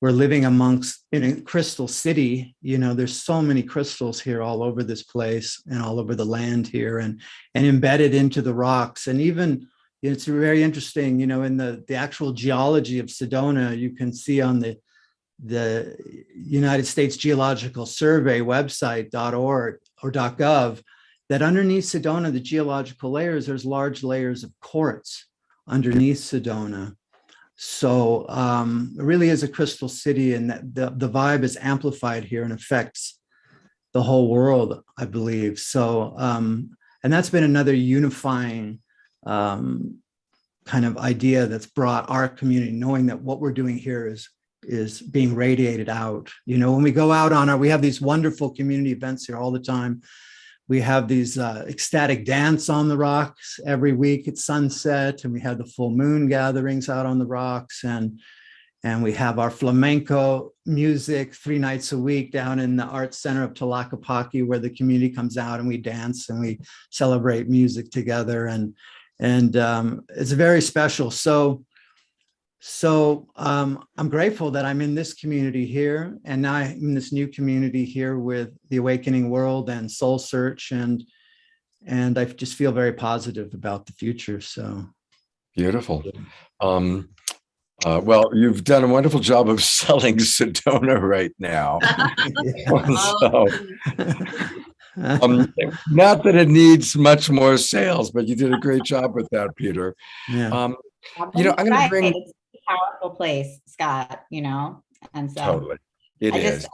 living in a crystal city. There's so many crystals here all over this place and all over the land here, and embedded into the rocks. And even, it's very interesting, in the actual geology of Sedona, you can see on the United States Geological Survey website, .org or .gov, that underneath Sedona, the geological layers, there's large layers of quartz underneath Sedona. So it really is a crystal city, and the vibe is amplified here and affects the whole world, I believe. So, and that's been another unifying kind of idea that's brought our community, knowing that what we're doing here is being radiated out. When we go out we have these wonderful community events here all the time. We have these ecstatic dance on the rocks every week at sunset, and we have the full moon gatherings out on the rocks, and we have our flamenco music 3 nights a week down in the Arts Center of Tlaquepaque, where the community comes out and we dance and we celebrate music together, and it's very special. So I'm grateful that I'm in this community here, and now I'm in this new community here with the Awakening World and SOULSEARCH, and I just feel very positive about the future. So Beautiful. Well, you've done a wonderful job of selling Sedona right now. So, not that it needs much more sales, but you did a great job with that, Peter. Yeah. I'm going to bring. It's a powerful place, Scott, and so Totally. I just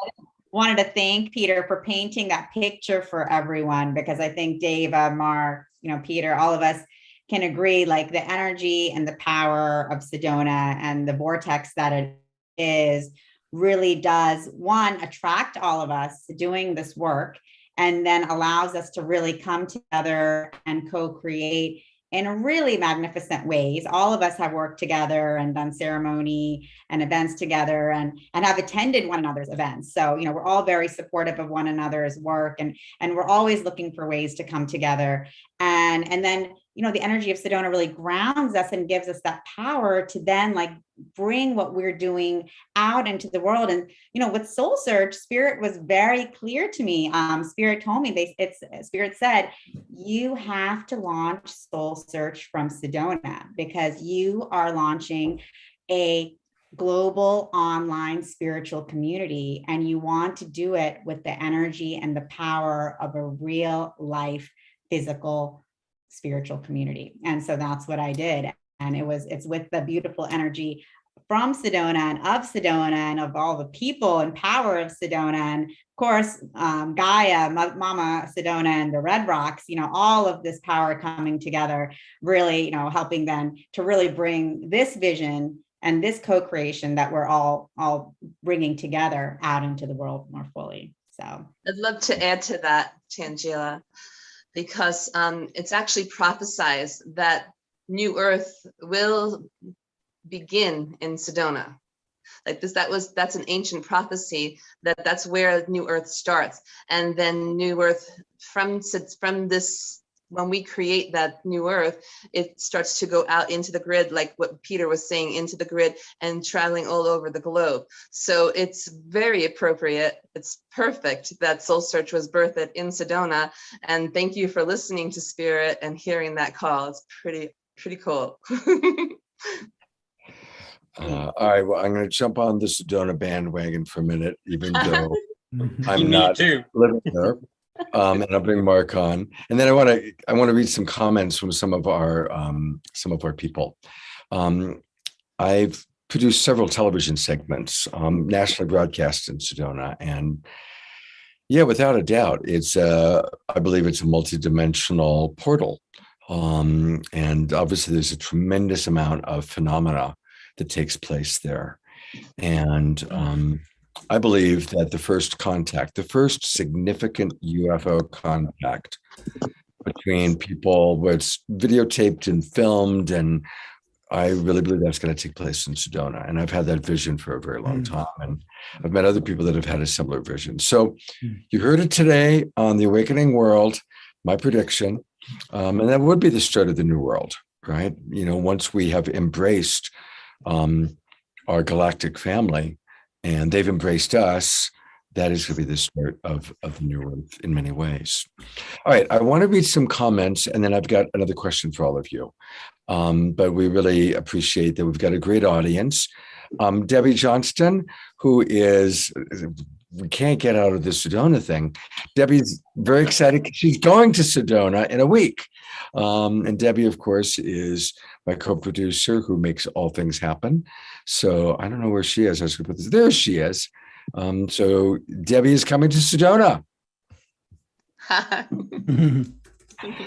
wanted to thank Peter for painting that picture for everyone, because I think Deeya, Mark, Peter, all of us can agree, like the energy and the power of Sedona and the vortex that it is really does, one, attract all of us doing this work, and then allows us to really come together and co-create in really magnificent ways. All of us have worked together and done ceremony and events together, and have attended one another's events. So, we're all very supportive of one another's work, and we're always looking for ways to come together. And then, the energy of Sedona really grounds us and gives us that power to then bring what we're doing out into the world. And, with Soul Search, Spirit was very clear to me. Spirit told me, Spirit said, you have to launch Soul Search from Sedona, because you are launching a global online spiritual community, and you want to do it with the energy and the power of a real life physical spiritual community. And so that's what I did. And it's with the beautiful energy from Sedona and of Sedona and of all the people and power of Sedona. And of course, Gaia, Mama Sedona, and the Red Rocks, all of this power coming together, really, helping them to really bring this vision and this co-creation that we're all bringing together out into the world more fully. So I'd love to add to that, Tangela, because it's actually prophesized that New Earth will begin in Sedona. That's an ancient prophecy that's where New Earth starts. And then New Earth from this, when we create that new earth, it starts to go out into the grid, like what Peter was saying, into the grid and traveling all over the globe. So it's very appropriate. It's perfect that Soul Search was birthed in Sedona. And thank you for listening to Spirit and hearing that call. It's pretty cool. All right. Well, I'm going to jump on the Sedona bandwagon for a minute, even though I'm not living there. And I'll bring Mark on, and then I want to read some comments from some of our people. I've produced several television segments, nationally broadcast in Sedona, and yeah, without a doubt, I believe it's a multidimensional portal, and obviously there's a tremendous amount of phenomena that takes place there, and I believe that the first significant UFO contact between people was videotaped and filmed, and I really believe that's going to take place in Sedona. And I've had that vision for a very long time, and I've met other people that have had a similar vision. So you heard it today on The Awakening World, my prediction, and that would be the start of the new world, right? Once we have embraced our galactic family, and they've embraced us, that is going to be the start of the new earth in many ways. All right, I want to read some comments, and then I've got another question for all of you. But we really appreciate that we've got a great audience. Debbie Johnston, who is, we can't get out of the Sedona thing. Debbie's very excited. She's going to Sedona in a week. And Debbie, of course, is my co-producer who makes all things happen. So I don't know where she is. I was going to put this. There she is. So Debbie is coming to Sedona.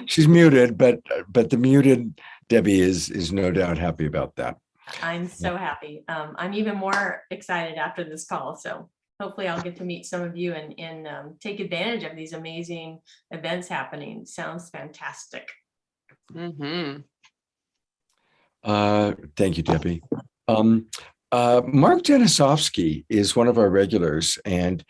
She's muted, but the muted Debbie is no doubt happy about that. I'm so happy. I'm even more excited after this call. So hopefully I'll get to meet some of you and take advantage of these amazing events happening. Sounds fantastic. Mm-hmm. Thank you, Debbie. Mark Denisovsky is one of our regulars, and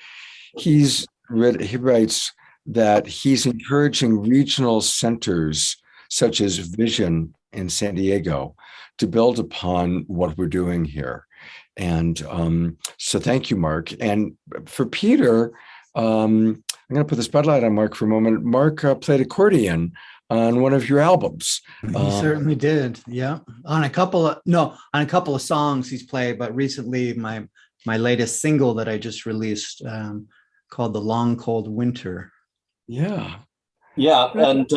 he writes that he's encouraging regional centers such as Vision in San Diego to build upon what we're doing here. And so thank you, Mark. And for Peter, I'm going to put the spotlight on Mark for a moment. Mark played accordion on one of your albums. He certainly did. Yeah. On a couple of songs he's played, but recently my latest single that I just released called The Long Cold Winter. Yeah. Yeah, and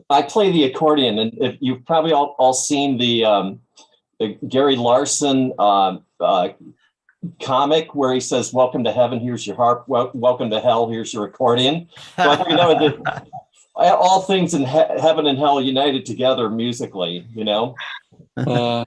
I play the accordion, and if you've probably all seen the Gary Larson comic where he says, "Welcome to heaven, here's your harp. Welcome to hell, here's your accordion." So I think all things in heaven and hell united together musically. So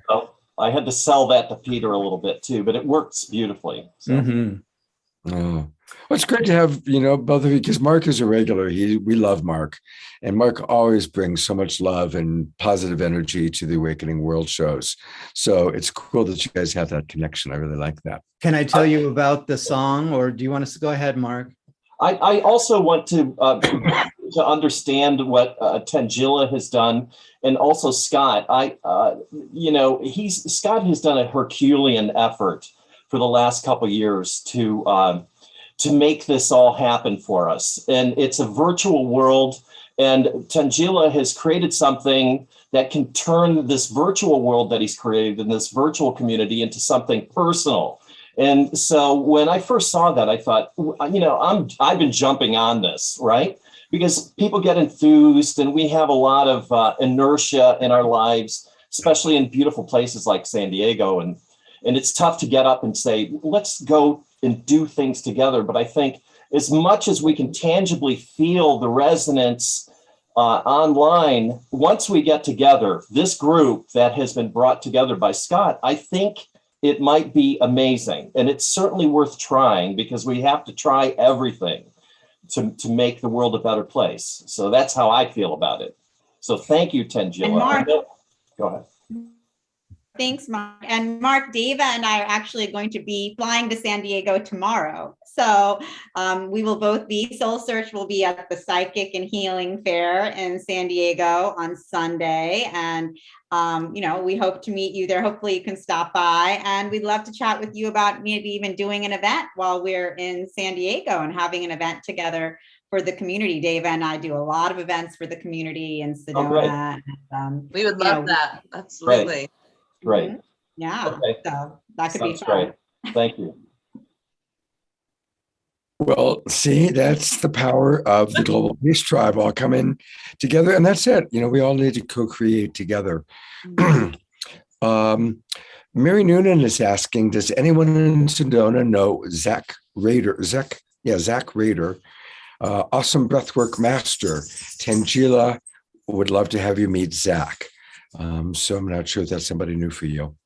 I had to sell that to Peter a little bit too, but it works beautifully. So. Mm-hmm. Oh. Well, it's great to have, both of you, because Mark is a regular. We love Mark. And Mark always brings so much love and positive energy to the Awakening World shows. So it's cool that you guys have that connection. I really like that. Can I tell you about the song, or do you want us to go ahead, Mark? I also want to understand what Tangela has done, and also Scott. Scott has done a Herculean effort for the last couple of years to make this all happen for us. And it's a virtual world. And Tangela has created something that can turn this virtual world that he's created in this virtual community into something personal. And so when I first saw that, I thought, I've been jumping on this, right? Because people get enthused, and we have a lot of inertia in our lives, especially in beautiful places like San Diego. And it's tough to get up and say, let's go and do things together. But I think as much as we can tangibly feel the resonance online, once we get together, this group that has been brought together by Scott, I think it might be amazing. And it's certainly worth trying, because we have to try everything to make the world a better place. So that's how I feel about it. So thank you, Tangela. And Mark, go ahead. Thanks, Mark. And Mark, Deeya and I are actually going to be flying to San Diego tomorrow. So we will both be, Soul Search will be at the Psychic and Healing Fair in San Diego on Sunday. And, we hope to meet you there. Hopefully you can stop by, and we'd love to chat with you about maybe even doing an event while we're in San Diego and having an event together for the community. Deeya and I do a lot of events for the community in Sedona. We would love that. Absolutely. Great. Mm-hmm. Yeah. Okay. So that could Sounds be fun. great. Thank you. Well, see, that's the power of the Global Peace Tribe all coming together. And that's it. We all need to co-create together. Mm-hmm. Mary Noonan is asking, does anyone in Sedona know Zach Rader? Zach Rader, awesome breathwork master. Tangela would love to have you meet Zach. So I'm not sure if that's somebody new for you.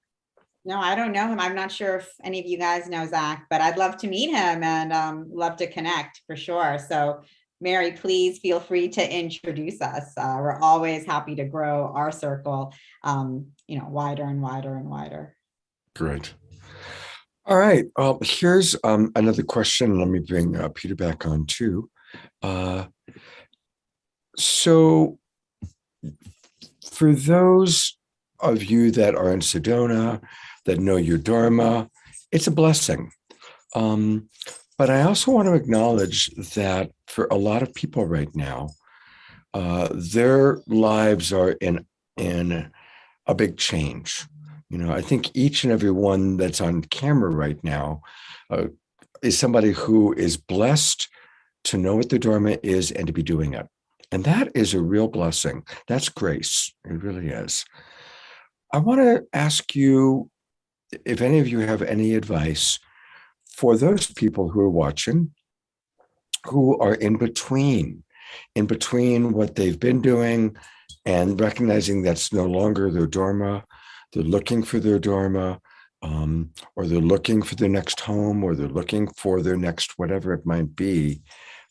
No, I don't know him. I'm not sure if any of you guys know Zach, but I'd love to meet him and love to connect for sure. So Mary, please feel free to introduce us. We're always happy to grow our circle, wider and wider and wider. Great. All right. Here's another question. Let me bring Peter back on too. So for those of you that are in Sedona, that know your Dharma, it's a blessing. But I also want to acknowledge that for a lot of people right now, their lives are in a big change. I think each and every one that's on camera right now is somebody who is blessed to know what the Dharma is and to be doing it. And that is a real blessing. That's grace. It really is. I want to ask you if any of you have any advice for those people who are watching, who are in between what they've been doing and recognizing that's no longer their Dharma. They're looking for their Dharma, or they're looking for their next home, or they're looking for their next whatever it might be.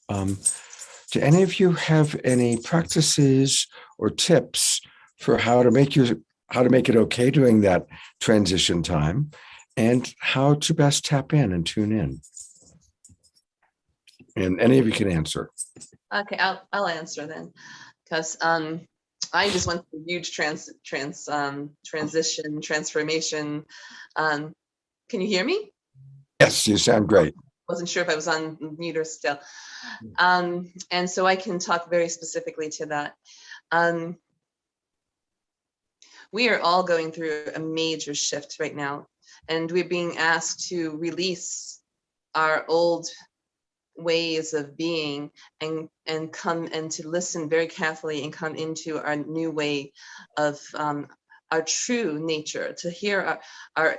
Do any of you have any practices or tips for how to make it okay during that transition time, and how to best tap in and tune in? And any of you can answer. Okay, I'll answer then, because I just went through a huge transformation. Can you hear me? Yes, you sound great. wasn't sure if I was on mute or still. And so I can talk very specifically to that. We are all going through a major shift right now, and we're being asked to release our old ways of being and come and to listen very carefully and come into our new way of our true nature, to hear our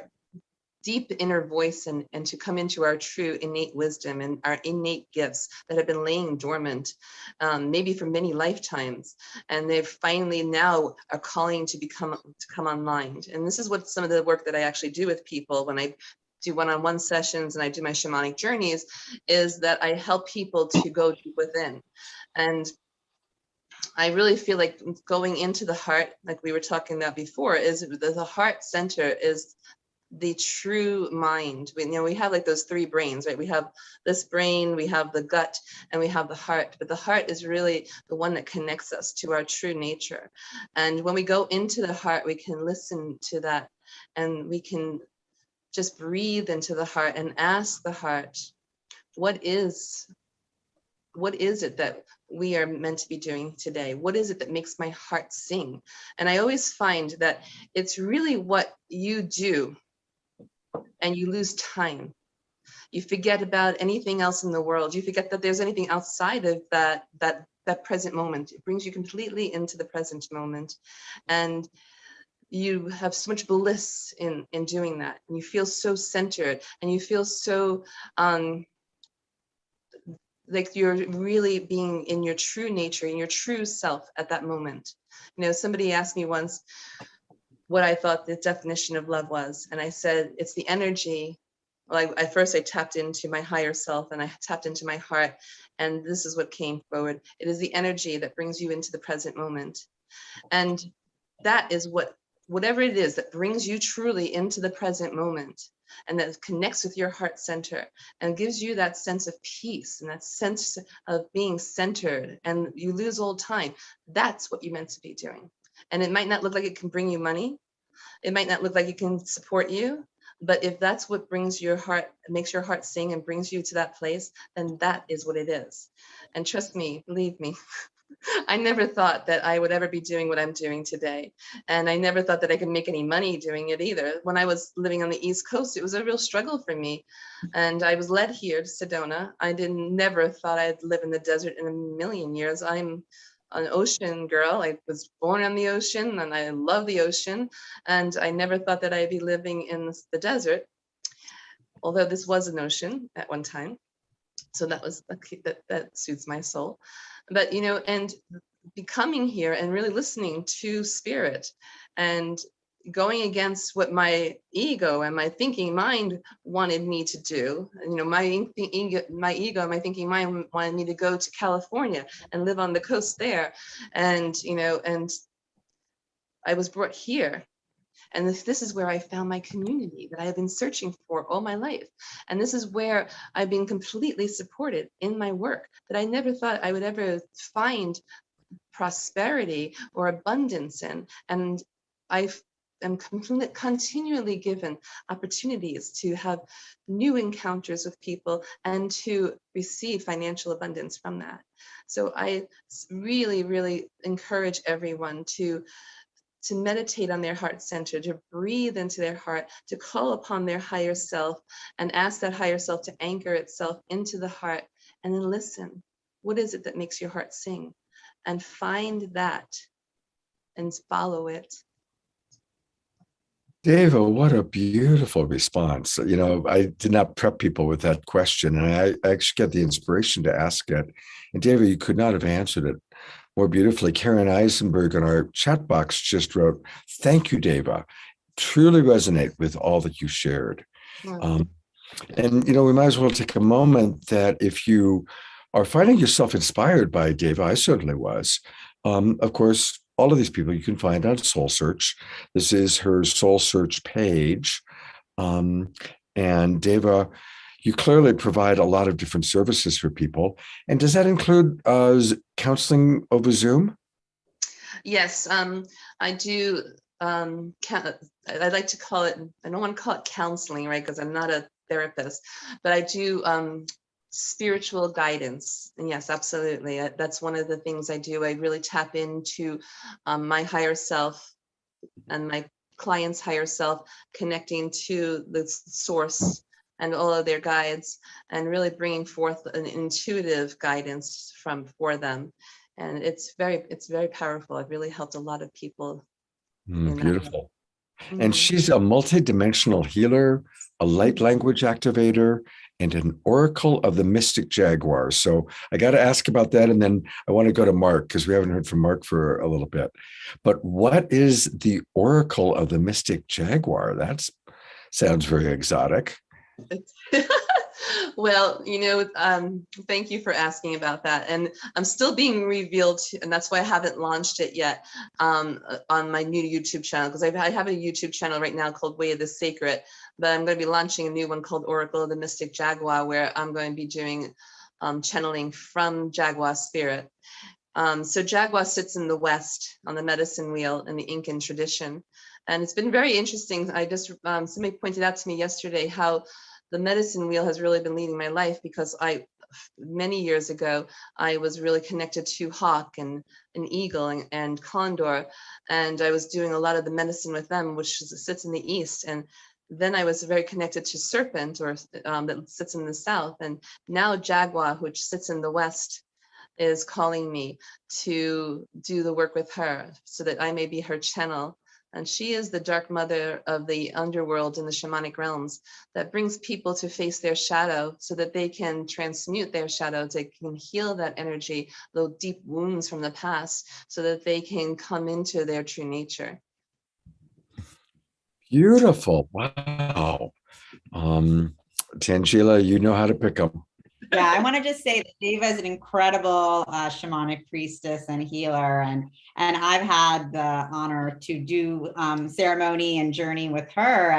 deep inner voice and to come into our true innate wisdom and our innate gifts that have been laying dormant, maybe for many lifetimes. And they finally now are calling to come online. And this is what some of the work that I actually do with people when I do one-on-one sessions and I do my shamanic journeys, is that I help people to go deep within. And I really feel like going into the heart, like we were talking about before, is the heart center is the true mind. We have like those three brains, right? We have this brain, we have the gut, and we have the heart. But the heart is really the one that connects us to our true nature. And when we go into the heart, we can listen to that, and we can just breathe into the heart and ask the heart, what is it that we are meant to be doing today? What is it that makes my heart sing? And I always find that it's really what you do, and you lose time. You forget about anything else in the world. You forget that there's anything outside of that present moment. It brings you completely into the present moment. And you have so much bliss in doing that. And you feel so centered, and you feel so like you're really being in your true nature, in your true self at that moment. Somebody asked me once what I thought the definition of love was. And I said, it's the energy. Well, at first I tapped into my higher self and I tapped into my heart. And this is what came forward. It is the energy that brings you into the present moment. And that is whatever it is that brings you truly into the present moment, and that connects with your heart center and gives you that sense of peace and that sense of being centered, and you lose old time. That's what you're meant to be doing. And it might not look like it can bring you money. It might not look like it can support you, but if that's what brings your heart, makes your heart sing and brings you to that place, then that is what it is. And trust me, believe me, I never thought that I would ever be doing what I'm doing today. And I never thought that I could make any money doing it either. When I was living on the East Coast, it was a real struggle for me. And I was led here to Sedona. I never thought I'd live in the desert in a million years. I'm an ocean girl. I was born on the ocean and I love the ocean. And I never thought that I'd be living in the desert, although this was an ocean at one time. So that suits my soul. But, and becoming here and really listening to spirit and going against what my ego and my thinking mind wanted me to do. My ego, my thinking mind wanted me to go to California and live on the coast there. And, and I was brought here. And this is where I found my community that I have been searching for all my life. And this is where I've been completely supported in my work, that I never thought I would ever find prosperity or abundance in. And I am continually given opportunities to have new encounters with people and to receive financial abundance from that. So I really, really encourage everyone to meditate on their heart center, to breathe into their heart, to call upon their higher self and ask that higher self to anchor itself into the heart, and then listen. What is it that makes your heart sing? And find that and follow it. Deeya, what a beautiful response. I did not prep people with that question, and I actually got the inspiration to ask it. And Deeya, you could not have answered it more beautifully. Karen Eisenberg in our chat box just wrote, "Thank you, Deeya. Truly resonate with all that you shared." And, we might as well take a moment that if you are finding yourself inspired by Deeya, I certainly was. Of course, all of these people you can find on SOULSEARCH. This is her SOULSEARCH page. And Deeya, you clearly provide a lot of different services for people. And does that include counseling over Zoom? Yes, I do. I like to call it, I don't want to call it counseling, right? Because I'm not a therapist, but I do spiritual guidance. And yes, absolutely. That's one of the things I do. I really tap into my higher self and my client's higher self, connecting to the source and all of their guides, and really bringing forth an intuitive guidance for them. And it's very powerful. I've really helped a lot of people. Beautiful. And Mhm. she's a multidimensional healer, a light language activator, and an oracle of the mystic jaguar. So I got to ask about that. And then I want to go to Mark, because we haven't heard from Mark for a little bit. But what is the oracle of the mystic jaguar? That sounds very exotic. Well, thank you for asking about that. And I'm still being revealed, and that's why I haven't launched it yet on my new YouTube channel, because I have a YouTube channel right now called Way of the Sacred, but I'm going to be launching a new one called Oracle of the Mystic Jaguar, where I'm going to be doing channeling from Jaguar spirit. So Jaguar sits in the West on the medicine wheel in the Incan tradition. And it's been very interesting. I just, somebody pointed out to me yesterday how the medicine wheel has really been leading my life, because many years ago, I was really connected to hawk and an eagle and condor. And I was doing a lot of the medicine with them, which sits in the East. And then I was very connected to serpent, or that sits in the South. And now jaguar, which sits in the West, is calling me to do the work with her so that I may be her channel. And she is the dark mother of the underworld in the shamanic realms that brings people to face their shadow so that they can transmute their shadow, they can heal that energy, those deep wounds from the past, so that they can come into their true nature. Beautiful. Wow. Tangela, you know how to pick them. Yeah, I want to just say that Deeya is an incredible shamanic priestess and healer, and I've had the honor to do ceremony and journey with her,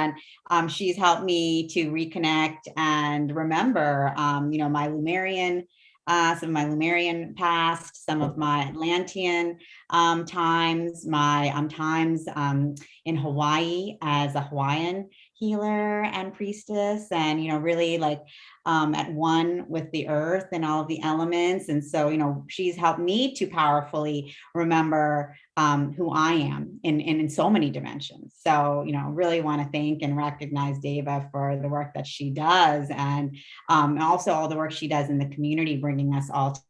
and she's helped me to reconnect and remember, my Lemurian, some of my Lemurian past, some of my Atlantean times, my times in Hawaii as a Hawaiian healer and priestess, and really like at one with the earth and all of the elements. And so she's helped me to powerfully remember who I am in so many dimensions. So really want to thank and recognize Deeya for the work that she does, and also all the work she does in the community, bringing us all to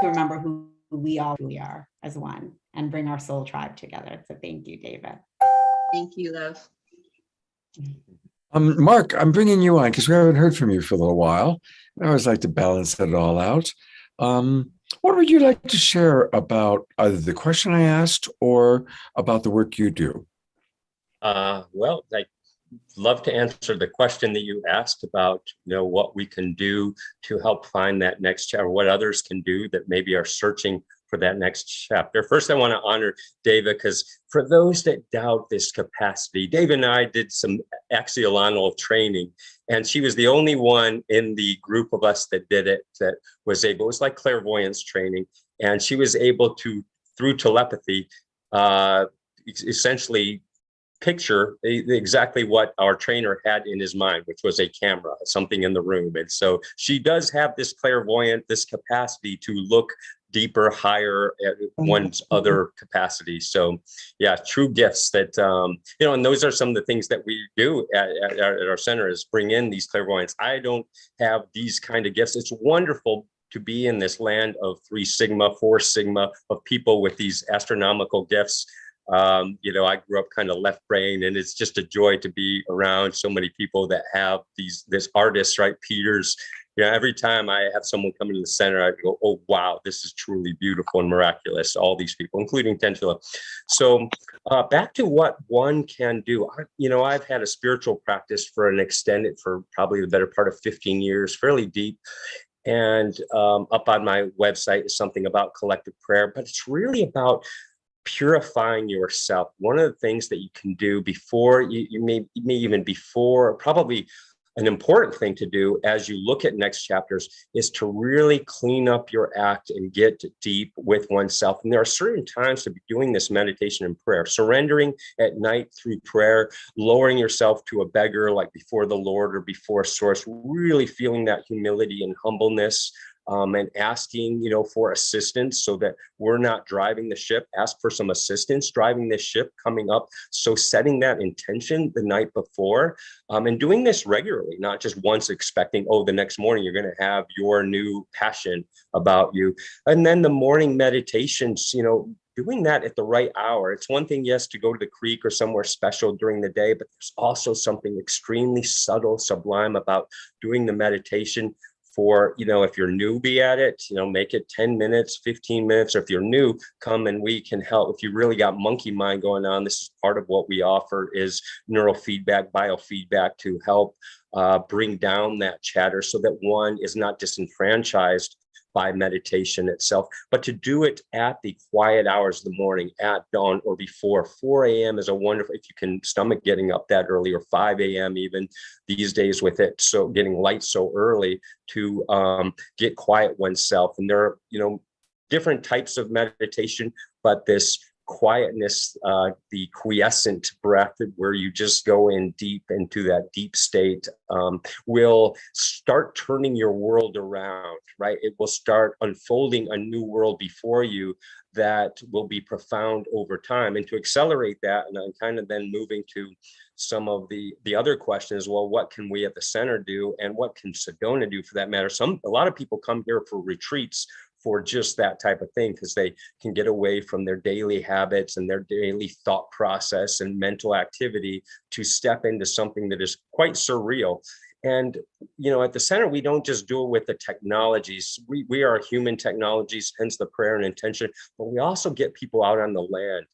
remember who we all truly are as one, and bring our soul tribe together. So thank you, Deeya. Thank you, love. Mark, I'm bringing you on because we haven't heard from you for a little while. I always like to balance it all out. What would you like to share about either the question I asked or about the work you do? Well, I'd love to answer the question that you asked about, what we can do to help find that next chapter, what others can do that maybe are searching for that next chapter. First, I want to honor Deeya, because for those that doubt this capacity, Deeya and I did some axional training, and she was the only one in the group of us that did it that was able, it was like clairvoyance training, and she was able to, through telepathy, essentially picture exactly what our trainer had in his mind, which was a camera, something in the room. And so she does have this clairvoyant, this capacity to look deeper, higher at one's other capacities. So yeah, true gifts that, and those are some of the things that we do at our center, is bring in these clairvoyants. I don't have these kind of gifts. It's wonderful to be in this land of 3 Sigma, 4 Sigma, of people with these astronomical gifts. I grew up kind of left brain, and it's just a joy to be around so many people that have this artists, right? Peters, every time I have someone come into the center, I go, oh, wow, this is truly beautiful and miraculous. All these people, including Tangela. So back to what one can do. I've had a spiritual practice for probably the better part of 15 years, fairly deep. And up on my website is something about collective prayer, but it's really about purifying yourself. One of the things that you can do before you may even before, probably an important thing to do as you look at next chapters is to really clean up your act and get deep with oneself. And there are certain times to be doing this meditation and prayer, surrendering at night through prayer, lowering yourself to a beggar like before the Lord or before Source, really feeling that humility and humbleness. And asking, for assistance so that we're not driving the ship. Ask for some assistance driving this ship coming up. So setting that intention the night before, and doing this regularly, not just once expecting, the next morning you're going to have your new passion about you. And then the morning meditations, doing that at the right hour. It's one thing, yes, to go to the creek or somewhere special during the day, but there's also something extremely subtle, sublime about doing the meditation for, if you're newbie at it, make it 10 minutes, 15 minutes, or if you're new, come and we can help. If you really got monkey mind going on, this is part of what we offer is neurofeedback, biofeedback to help bring down that chatter so that one is not disenfranchised by meditation itself, but to do it at the quiet hours of the morning, at dawn or before. 4 a.m. is a wonderful, if you can stomach getting up that early, or 5 a.m. even these days with it. So getting light so early to get quiet oneself. And there are, different types of meditation, but this quietness, the quiescent breath where you just go in deep into that deep state, will start turning your world around, right? It will start unfolding a new world before you that will be profound over time. And to accelerate that, and I'm kind of then moving to some of the other questions, well, what can we at the center do, and what can Sedona do for that matter? A lot of people come here for retreats for just that type of thing, because they can get away from their daily habits and their daily thought process and mental activity to step into something that is quite surreal. And, at the center, we don't just do it with the technologies. We are human technologies, hence the prayer and intention, but we also get people out on the land.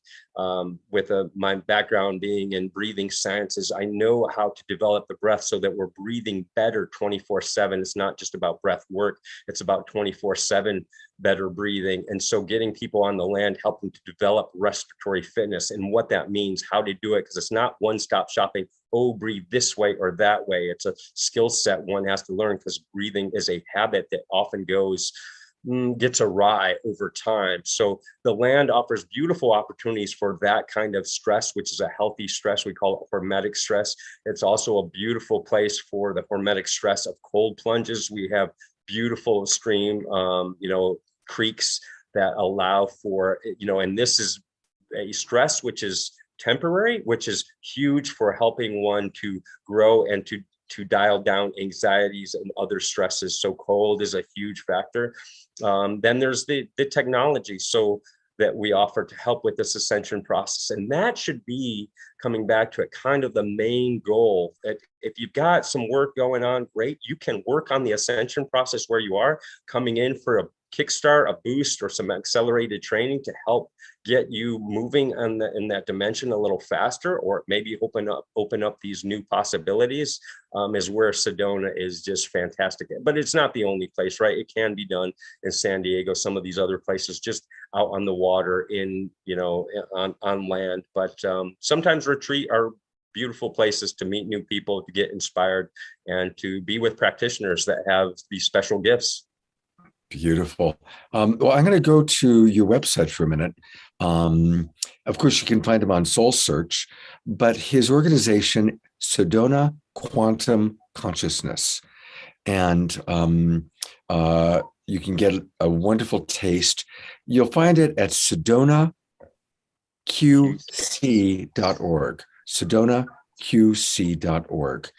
With my background being in breathing sciences, I know how to develop the breath so that we're breathing better 24/7. It's not just about breath work. It's about 24/7 better breathing. And so getting people on the land, helping to develop respiratory fitness and what that means, how to do it, because it's not one-stop shopping. Breathe this way or that way. It's a skill set one has to learn, because breathing is a habit that often gets awry over time. So the land offers beautiful opportunities for that kind of stress, which is a healthy stress. We call it hormetic stress. It's also a beautiful place for the hormetic stress of cold plunges. We have beautiful stream, creeks that allow for, and this is a stress which is temporary, which is huge for helping one to grow and to dial down anxieties and other stresses. So cold is a huge factor. Then there's the technology so that we offer to help with this ascension process. And that should be, coming back to it, kind of the main goal. That if you've got some work going on, great, you can work on the ascension process where you are, coming in for a kickstart, a boost, or some accelerated training to help get you moving in that dimension a little faster, or maybe open up these new possibilities, is where Sedona is just fantastic. But it's not the only place, right? It can be done in San Diego, some of these other places, just out on the water, on land. But sometimes retreat are beautiful places to meet new people, to get inspired, and to be with practitioners that have these special gifts. Beautiful. Well, I'm going to go to your website for a minute. Of course, you can find him on SOULSEARCH, but his organization, Sedona Quantum Consciousness. And you can get a wonderful taste. You'll find it at SedonaQC.org. SedonaQC.org.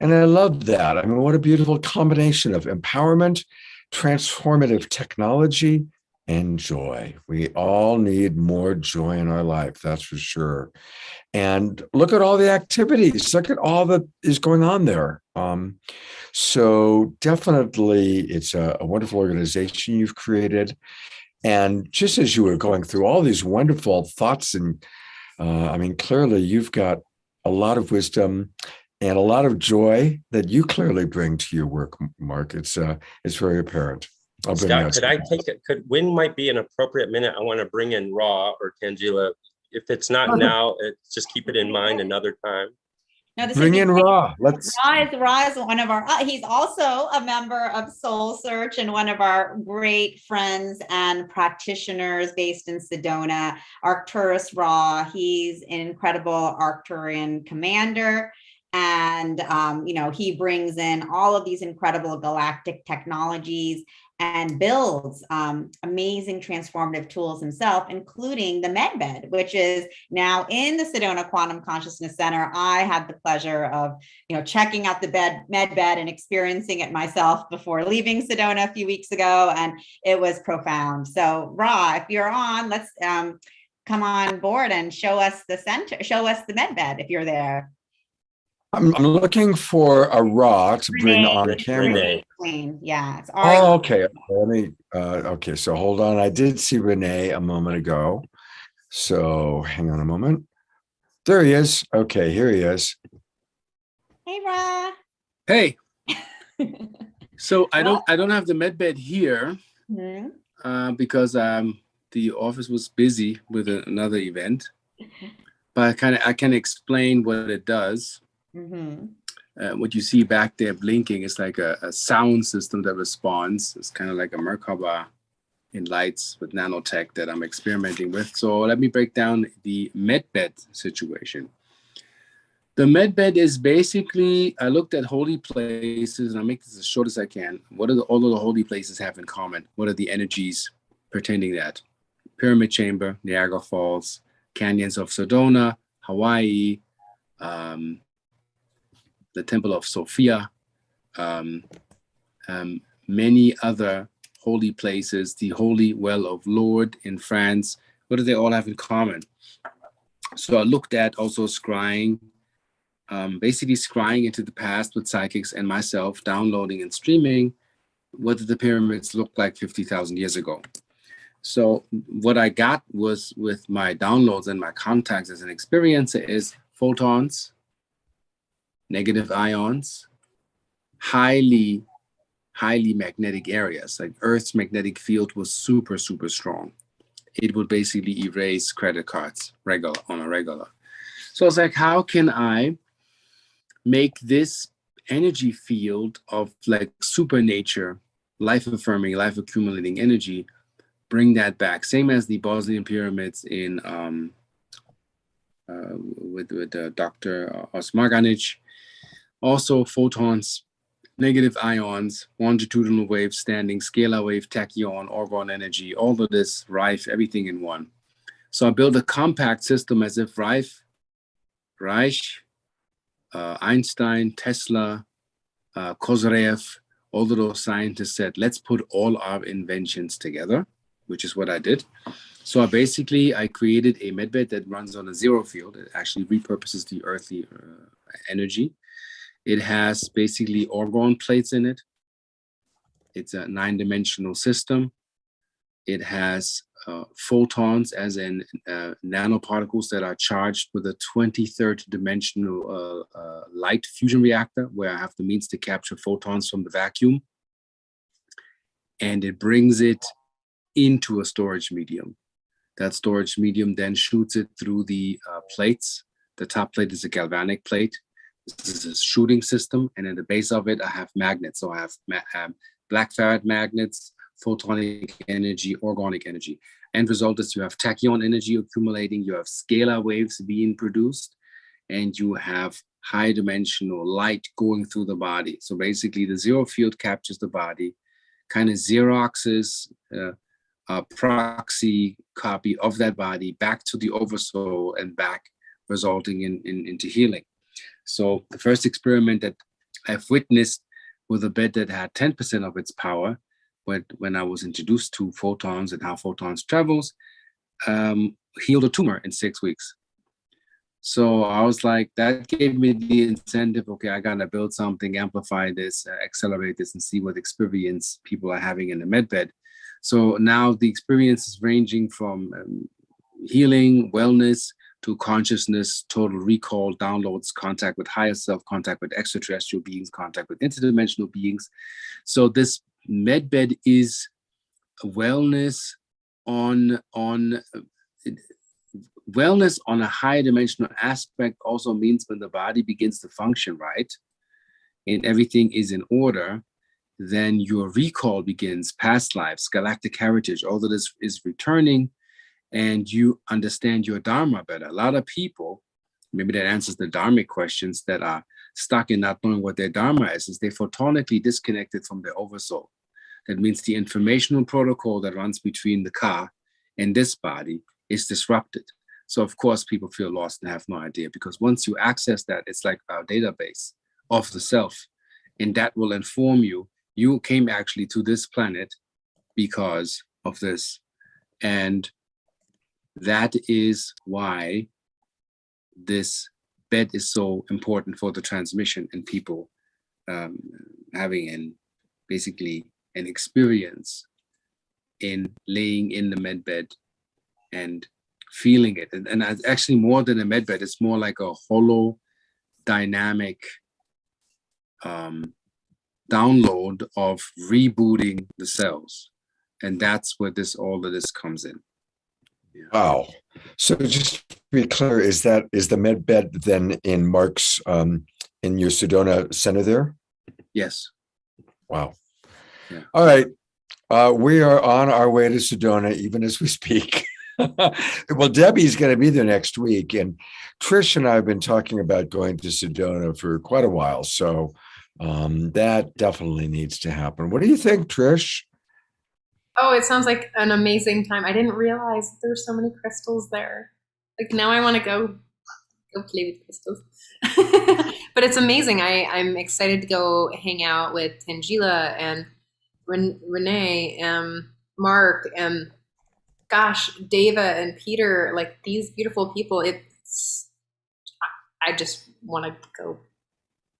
And I love that. I mean, what a beautiful combination of empowerment, transformative technology, and joy. We all need more joy in our life, that's for sure. And look at all the activities. Look at all that is going on there. So definitely, it's a wonderful organization you've created. And just as you were going through all these wonderful thoughts, and clearly you've got a lot of wisdom and a lot of joy that you clearly bring to your work, Mark. It's very apparent. Scott, could I take it? When might be an appropriate minute? I want to bring in Ra or Tangela. If it's not now, just keep it in mind another time. No, this Bring is in Ra. Let's. Ra is one of our, he's also a member of Soul Search and one of our great friends and practitioners based in Sedona, Arcturus Ra. He's an incredible Arcturian commander. And, he brings in all of these incredible galactic technologies and builds amazing transformative tools himself, including the MedBed, which is now in the Sedona Quantum Consciousness Center. I had the pleasure of, checking out the MedBed and experiencing it myself before leaving Sedona a few weeks ago, and it was profound. So, Ra, if you're on, let's come on board and show us the center, show us the MedBed if you're there. I'm looking for a Ra to bring on camera. Renee. Yeah. It's Oh, okay. Let me. Okay, so hold on. I did see Renee a moment ago. So hang on a moment. There he is. Okay, here he is. Hey, Ra. Hey. So I don't have the MedBed here because the office was busy with another event. But I can explain what it does. What you see back there blinking is like a sound system that responds. It's kind of like a Merkaba in lights with nanotech that I'm experimenting with. So let me break down the MedBed situation. The MedBed is basically, I looked at holy places, and I'll make this as short as I can. What do all of the holy places have in common? What are the energies pertaining to that? Pyramid Chamber, Niagara Falls, canyons of Sedona, Hawaii, the Temple of Sophia, many other holy places, the Holy Well of Lourdes in France. What do they all have in common? So I looked at also scrying, basically scrying into the past with psychics and myself, downloading and streaming. What did the pyramids look like 50,000 years ago? So what I got was, with my downloads and my contacts as an experiencer, is photons, negative ions, highly magnetic areas. Like Earth's magnetic field was super, super strong. It would basically erase credit cards on a regular. So I was like, how can I make this energy field of like super nature, life affirming, life accumulating energy, bring that back? Same as the Bosnian pyramids in with Dr. Osmarganic. Also photons, negative ions, longitudinal wave, standing, scalar wave, tachyon, orgone energy, all of this, Reich, everything in one. So I built a compact system as if Reich, Einstein, Tesla, Kozyrev, all of those scientists said, let's put all our inventions together, which is what I did. So I created a MedBed that runs on a zero field. It actually repurposes the earthly energy. It has basically orgone plates in it. It's a 9-dimensional system. It has photons, as in nanoparticles that are charged with a 23rd dimensional light fusion reactor, where I have the means to capture photons from the vacuum. And it brings it into a storage medium. That storage medium then shoots it through the plates. The top plate is a galvanic plate. This is a shooting system, and in the base of it, I have magnets. So I have black farad magnets, photonic energy, organic energy. End result is you have tachyon energy accumulating, you have scalar waves being produced, and you have high dimensional light going through the body. So basically, the zero field captures the body, kind of Xeroxes a proxy copy of that body back to the oversoul and back, resulting into healing. So the first experiment that I've witnessed with a bed that had 10% of its power, when I was introduced to photons and how photons travels, healed a tumor in 6 weeks. So I was like, that gave me the incentive. Okay, I gotta build something, amplify this, accelerate this, and see what experience people are having in the MedBed. So now the experience is ranging from healing, wellness, to consciousness, total recall, downloads, contact with higher self, contact with extraterrestrial beings, contact with interdimensional beings. So this MedBed is wellness on wellness on a higher dimensional aspect also means when the body begins to function right and everything is in order, then your recall begins, past lives, galactic heritage, all of this is returning, and you understand your Dharma better. A lot of people, maybe that answers the Dharmic questions, that are stuck in not knowing what their Dharma is they're photonically disconnected from their oversoul. That means the informational protocol that runs between the car and this body is disrupted. So of course, people feel lost and have no idea, because once you access that, it's like a database of the self, and that will inform you. You came actually to this planet because of this. And that is why this bed is so important for the transmission and people having basically an experience in laying in the med bed and feeling it. And it's actually more than a med bed, it's more like a hollow dynamic download of rebooting the cells. And that's where all of this comes in. Yeah. Wow. So just to be clear, is the med bed then in Mark's in your Sedona center there? Yes. Wow. Yeah. All right. We are on our way to Sedona even as we speak. Well, Debbie's going to be there next week, and Trish and I have been talking about going to Sedona for quite a while. So that definitely needs to happen. What do you think, Trish? Oh, it sounds like an amazing time. I didn't realize there were so many crystals there. Like, now I want to go play with crystals. But it's amazing. I'm excited to go hang out with Tangela and Renee and Mark and gosh, Deeya and Peter, like these beautiful people. I just want to go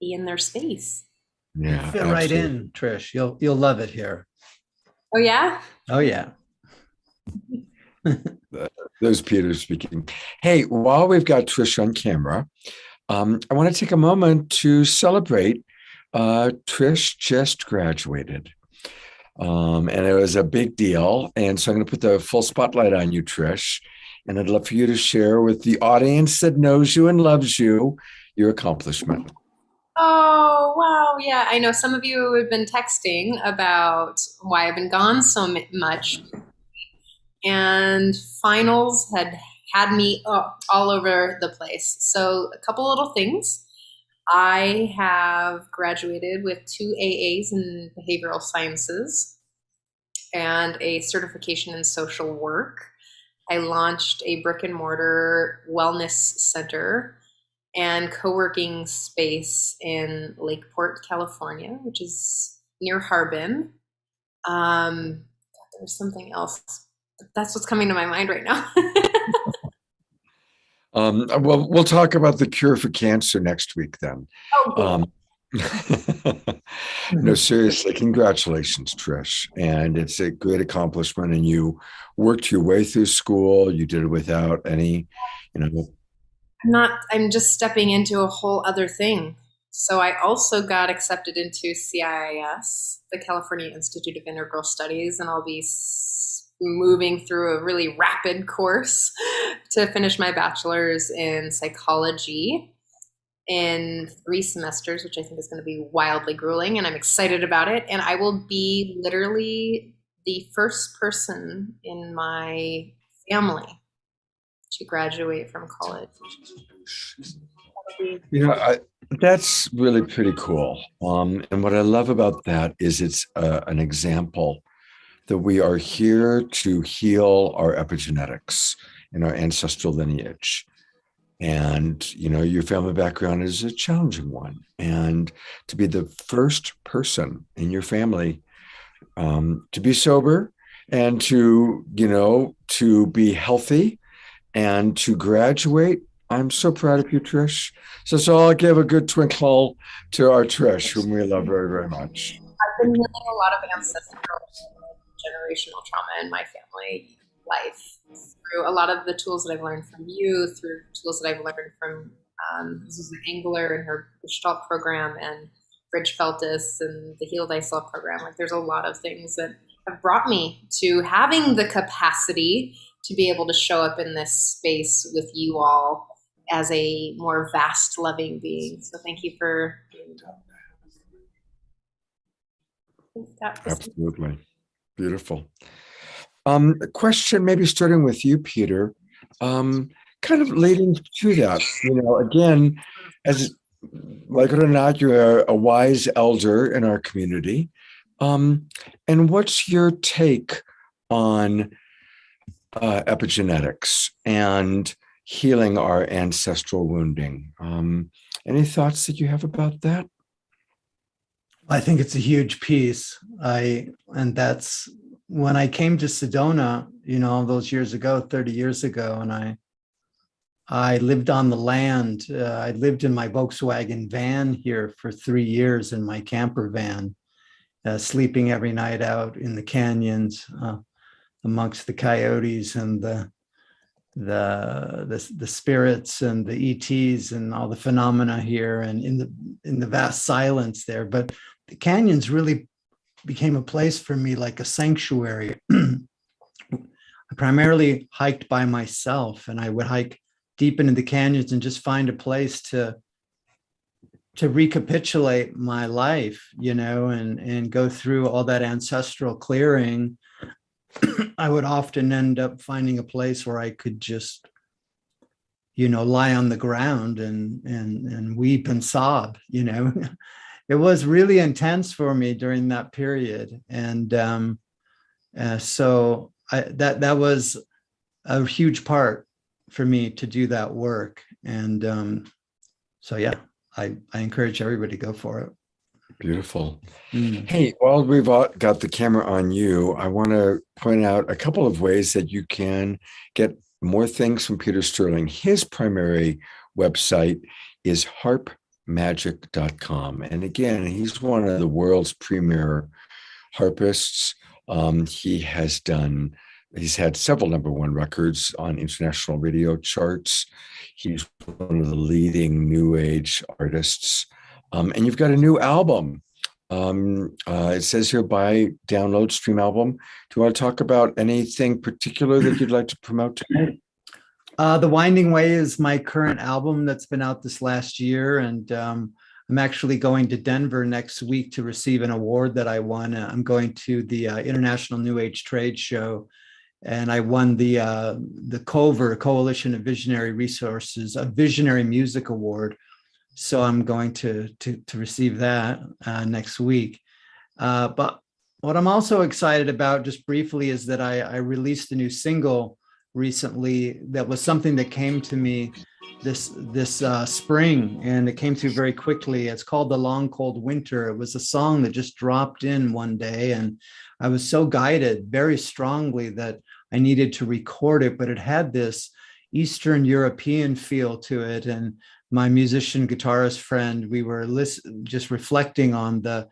be in their space. Yeah, Fit right in, Trish. You'll love it here. Oh yeah? Oh yeah. Those Peter speaking. Hey, while we've got Trish on camera, I want to take a moment to celebrate. Trish just graduated. And it was a big deal. And so I'm going to put the full spotlight on you, Trish. And I'd love for you to share with the audience that knows you and loves you your accomplishment. Oh, wow. Yeah, I know some of you have been texting about why I've been gone so much. And finals had me all over the place. So a couple little things. I have graduated with 2 AAs in behavioral sciences and a certification in social work. I launched a brick and mortar wellness center and co-working space in Lakeport, California, which is near Harbin. There's something else. That's what's coming to my mind right now. Well, we'll talk about the cure for cancer next week then. Oh, No, seriously, congratulations, Trish. And it's a great accomplishment. And you worked your way through school. You did it without any, I'm just stepping into a whole other thing. So I also got accepted into CIIS, the California Institute of Integral Studies, and I'll be moving through a really rapid course to finish my bachelor's in psychology in 3 semesters, which I think is going to be wildly grueling, and I'm excited about it. And I will be literally the first person in my family to graduate from college. That's really pretty cool. And what I love about that is it's an example that we are here to heal our epigenetics and our ancestral lineage. And, your family background is a challenging one. And to be the first person in your family to be sober and to be healthy and to graduate, I'm so proud of you, Trish. So I'll give a good twinkle to our Trish, whom we love very, very much. I've been healing a lot of ancestral generational trauma in my family life through a lot of the tools that I've learned from you, through tools that I've learned from Susan Engler and her Gestalt program, and Bridge Feltis and the Heal Thyself program. Like, there's a lot of things that have brought me to having the capacity to be able to show up in this space with you all as a more vast, loving being. So thank you for doing that. Absolutely. Beautiful. A question maybe starting with you, Peter, kind of leading to that, again, as like it or not, you're a wise elder in our community. And what's your take on epigenetics and healing our ancestral wounding? Any thoughts that you have about that? I think it's a huge piece. And that's when I came to Sedona, those years ago, 30 years ago, and I lived on the land. I lived in my Volkswagen van here for 3 years in my camper van, sleeping every night out in the canyons amongst the coyotes and the spirits and the ETs and all the phenomena here, and in the vast silence there. But the canyons really became a place for me, like a sanctuary. I primarily hiked by myself, and I would hike deep into the canyons and just find a place to recapitulate my life, and go through all that ancestral clearing. I would often end up finding a place where I could just, lie on the ground and weep and sob, It was really intense for me during that period. And so that was a huge part for me to do that work. And so, yeah, I encourage everybody to go for it. Beautiful. Hey, while we've got the camera on you, I want to point out a couple of ways that you can get more things from Peter Sterling. His primary website is harpmagic.com. And again, he's one of the world's premier harpists. He's had several #1 records on international radio charts. He's one of the leading New Age artists. And you've got a new album. It says here, buy, download, stream album. Do you want to talk about anything particular that you'd like to promote tonight? The Winding Way is my current album that's been out this last year. And I'm actually going to Denver next week to receive an award that I won. I'm going to the International New Age Trade Show. And I won the COVR, Coalition of Visionary Resources, a Visionary Music Award. So I'm going to receive that next week. But what I'm also excited about, just briefly, is that I released a new single recently that was something that came to me this spring, and it came through very quickly. It's called The Long Cold Winter. It was a song that just dropped in one day, and I was so guided very strongly that I needed to record it, but it had this Eastern European feel to it. And my musician guitarist friend, we were just reflecting on the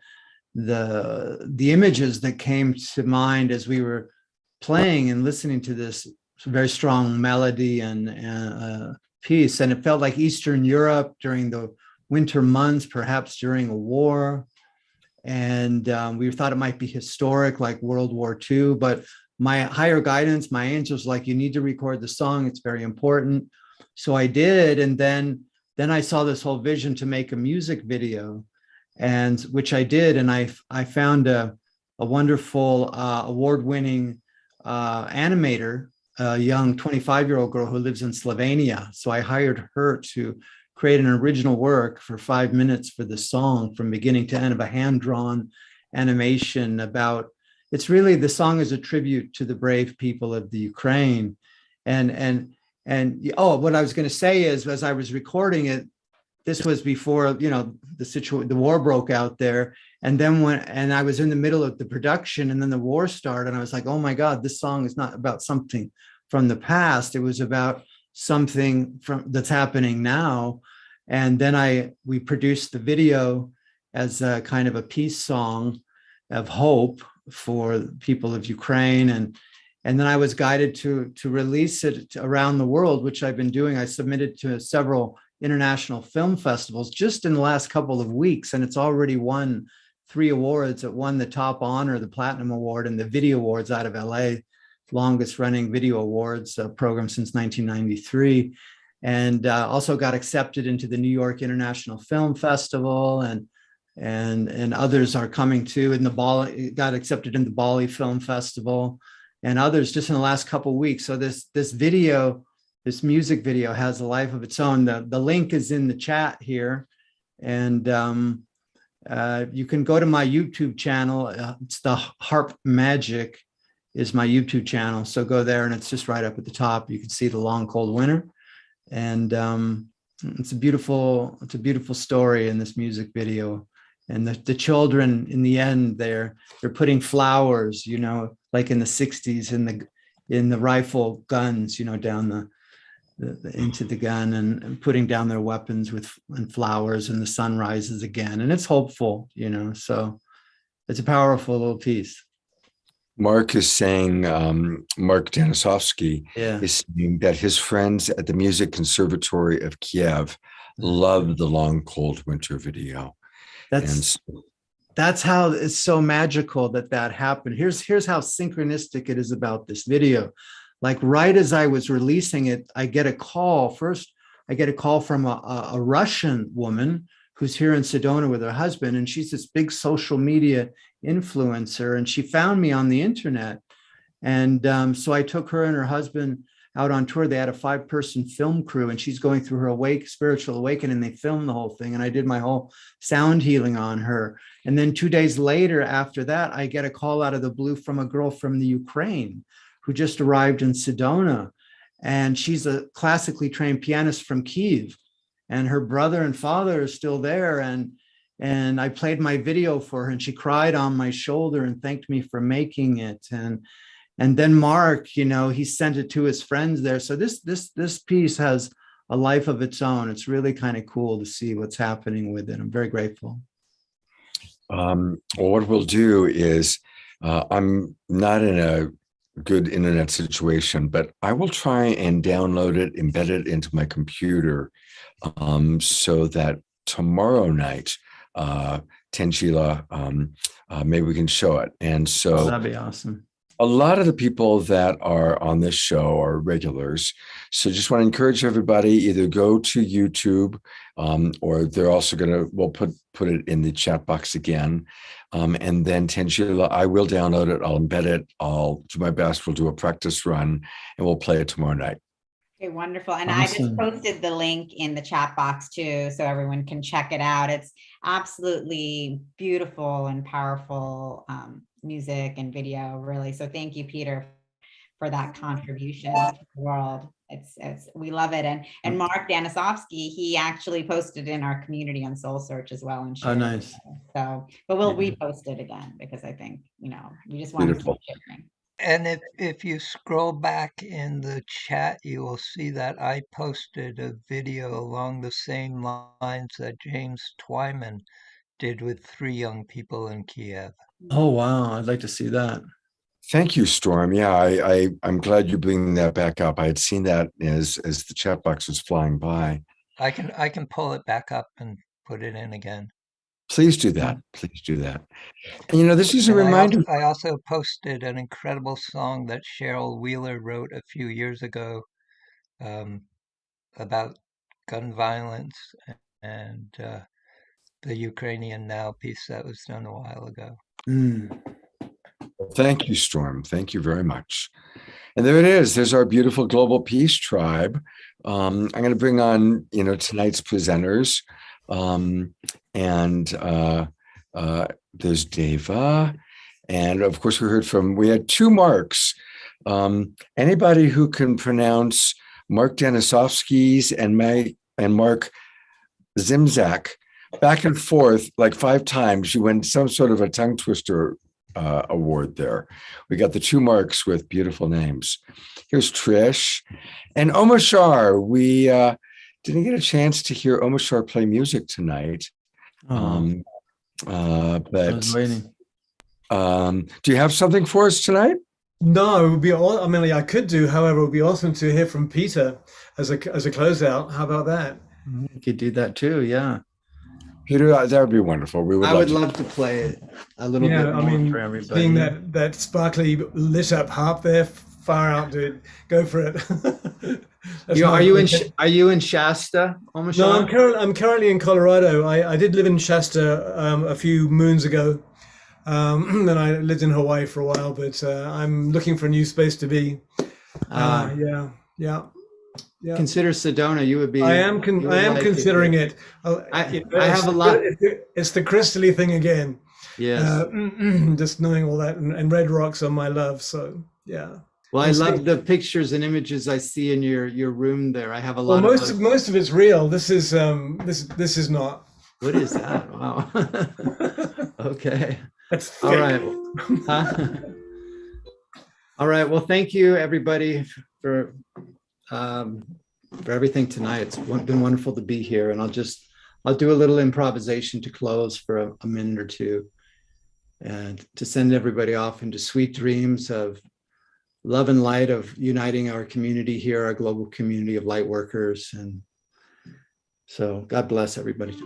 images that came to mind as we were playing and listening to this very strong melody and piece. And it felt like Eastern Europe during the winter months, perhaps during a war. And we thought it might be historic, like World War II. But my higher guidance, my angels, like, you need to record the song. It's very important. So I did. And then I saw this whole vision to make a music video, and which I did. And I found a wonderful award-winning animator, a young 25-year-old girl who lives in Slovenia. So I hired her to create an original work for 5 minutes for the song from beginning to end, of a hand-drawn animation about, it's really, the song is a tribute to the brave people of the Ukraine. And what I was going to say is, as I was recording it, this was before, the war broke out there. And then I was in the middle of the production, and then the war started, and I was like, oh my God, this song is not about something from the past. It was about something that's happening now. And then we produced the video as a kind of a peace song of hope for the people of Ukraine. And then I was guided to release it around the world, which I've been doing. I submitted to several international film festivals just in the last couple of weeks, and it's already won 3 awards. It won the top honor, the Platinum Award, and the Video Awards out of LA longest running video awards program since 1993. And also got accepted into the New York International Film Festival, and others are coming too. In the Bali, got accepted in the Bali Film Festival, and others just in the last couple of weeks. So this video, this music video, has a life of its own. The link is in the chat here, and you can go to my YouTube channel. It's the Harp Magic is my YouTube channel. So go there, and it's just right up at the top. You can see the long cold winter. And it's a beautiful story in this music video. And the children, in the end, they're putting flowers, you know, like in the 60s in the rifle guns, you know, down into the gun, and putting down their weapons and flowers, and the sun rises again, and it's hopeful, you know. So it's a powerful little piece. Mark is saying, Mark Danisovsky Yeah. is saying that his friends at the Music Conservatory of Kiev love the Long Cold Winter video. That's how it's so magical that happened. Here's how synchronistic it is about this video. Like right as I was releasing it, I get a call. First, I get a call from a Russian woman who's here in Sedona with her husband, and she's this big social media influencer, and she found me on the internet. And so I took her and her husband out on tour. They had a 5-person film crew, and she's going through her spiritual awakening. They filmed the whole thing, and I did my whole sound healing on her. And then 2 days later, after that, I get a call out of the blue from a girl from the Ukraine who just arrived in Sedona, and she's a classically trained pianist from Kyiv, and her brother and father are still there. And I played my video for her, and she cried on my shoulder and thanked me for making it. And then Mark, you know, he sent it to his friends there. So this piece has a life of its own. It's really kind of cool to see what's happening with it. I'm very grateful. Well, what we'll do is, I'm not in a good internet situation, but I will try and download it, embed it into my computer, so that tomorrow night, Tangela, maybe we can show it. And so that'd be awesome. A lot of the people that are on this show are regulars. So just want to encourage everybody, either go to YouTube, or they're also we'll put it in the chat box again. And then Tangela, I will download it. I'll embed it. I'll do my best. We'll do a practice run, and we'll play it tomorrow night. Okay, wonderful. And Awesome. I just posted the link in the chat box too, so everyone can check it out. It's absolutely beautiful and powerful music and video, really. So thank you, Peter, for that contribution to the world. It's we love it. And Mark Danisovsky, he actually posted in our community on SOULSEARCH as well. And Oh, nice. So, but we'll repost it again, because I think, you know, we just want to keep sharing. And if you scroll back in the chat, you will see that I posted a video along the same lines that James Twyman did with 3 young people in Kiev. Oh, wow. I'd like to see that. Thank you, Storm. Yeah, I'm glad you're bringing that back up. I had seen that as the chat box was flying by. I can pull it back up and put it in again. Please do that. Please do that. And you know, this is a reminder. I also posted an incredible song that Cheryl Wheeler wrote a few years ago about gun violence and the Ukrainian Now piece that was done a while ago. Thank you, Storm. Thank you very much. And there it is. There's our beautiful Global Peace Tribe. I'm going to bring on, you know, tonight's presenters. There's Deva. And of course, we had 2 Marks. Anybody who can pronounce Mark Danisovsky's and Mark Zimzak back and forth like 5 times, you win some sort of a tongue twister award there. We got the 2 Marks with beautiful names. Here's Trish and Omashar. We didn't get a chance to hear Omashar play music tonight. But I was waiting. Do you have something for us tonight? No, it would be. I mean, I could do. However, it would be awesome to hear from Peter as a closeout. How about that? You could do that too. Yeah. Peter, that would be wonderful. I would love to play it a little bit more for everybody. Seeing that sparkly lit up harp there far out, dude. Go for it. That's You, my are you in Shasta, No, Omashar? I'm currently in Colorado. I did live in Shasta a few moons ago, and I lived in Hawaii for a while. But I'm looking for a new space to be. Yeah, yeah, yeah. Consider Sedona. You would be. I am you would like considering it. I have a lot. It's the crystally thing again. Yes. Just knowing all that, and red rocks are my love. So yeah. Well, I We'll see. love the pictures and images I see in your room there. I have a Well, lot of those. most of it's real. This is not. What is that? Wow. Okay. That's All thick. right. Huh? All right. Well, thank you everybody for everything tonight. It's been wonderful to be here, and I'll do a little improvisation to close for a minute or two, and to send everybody off into sweet dreams of love and light, of uniting our community here, our global community of light workers. And so God bless everybody.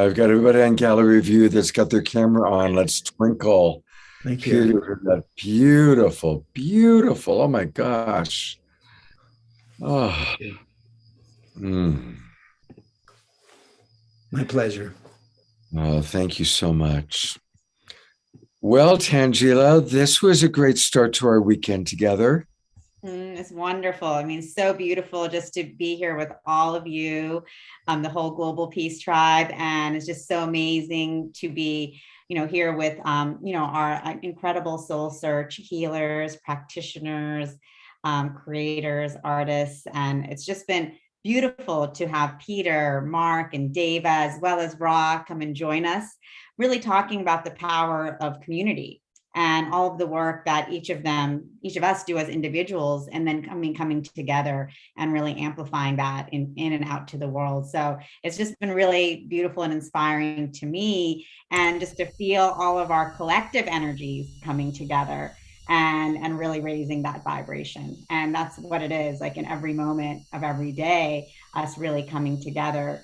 I've got everybody on gallery view that's got their camera on. Let's twinkle. Thank you. Peter, that beautiful, beautiful. Oh my gosh. Oh. My pleasure. Oh, thank you so much. Well, Tangela, this was a great start to our weekend together. It's wonderful. I mean, so beautiful just to be here with all of you, the whole Global Peace Tribe. And it's just so amazing to be, here with, our incredible soul search healers, practitioners, creators, artists. And it's just been beautiful to have Peter, Mark, and Deeya, as well as Ra, come and join us, really talking about the power of community and all of the work that each of us do as individuals, and then coming together and really amplifying that in and out to the world. So it's just been really beautiful and inspiring to me, and just to feel all of our collective energies coming together. and really raising that vibration. And that's what it is, like in every moment of every day, us really coming together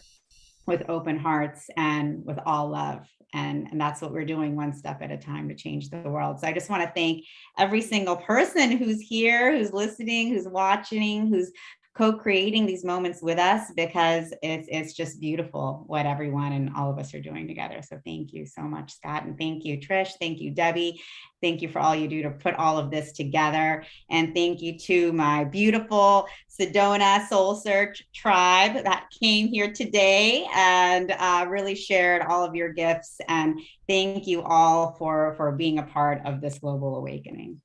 with open hearts and with all love. And that's what we're doing, one step at a time, to change the world. So I just want to thank every single person who's here, who's listening, who's watching, who's co-creating these moments with us, because it's just beautiful what everyone and all of us are doing together. So thank you so much, Scott. And thank you, Trish. Thank you, Debbie. Thank you for all you do to put all of this together. And thank you to my beautiful Sedona Soul Search tribe that came here today and really shared all of your gifts. And thank you all for being a part of this global awakening.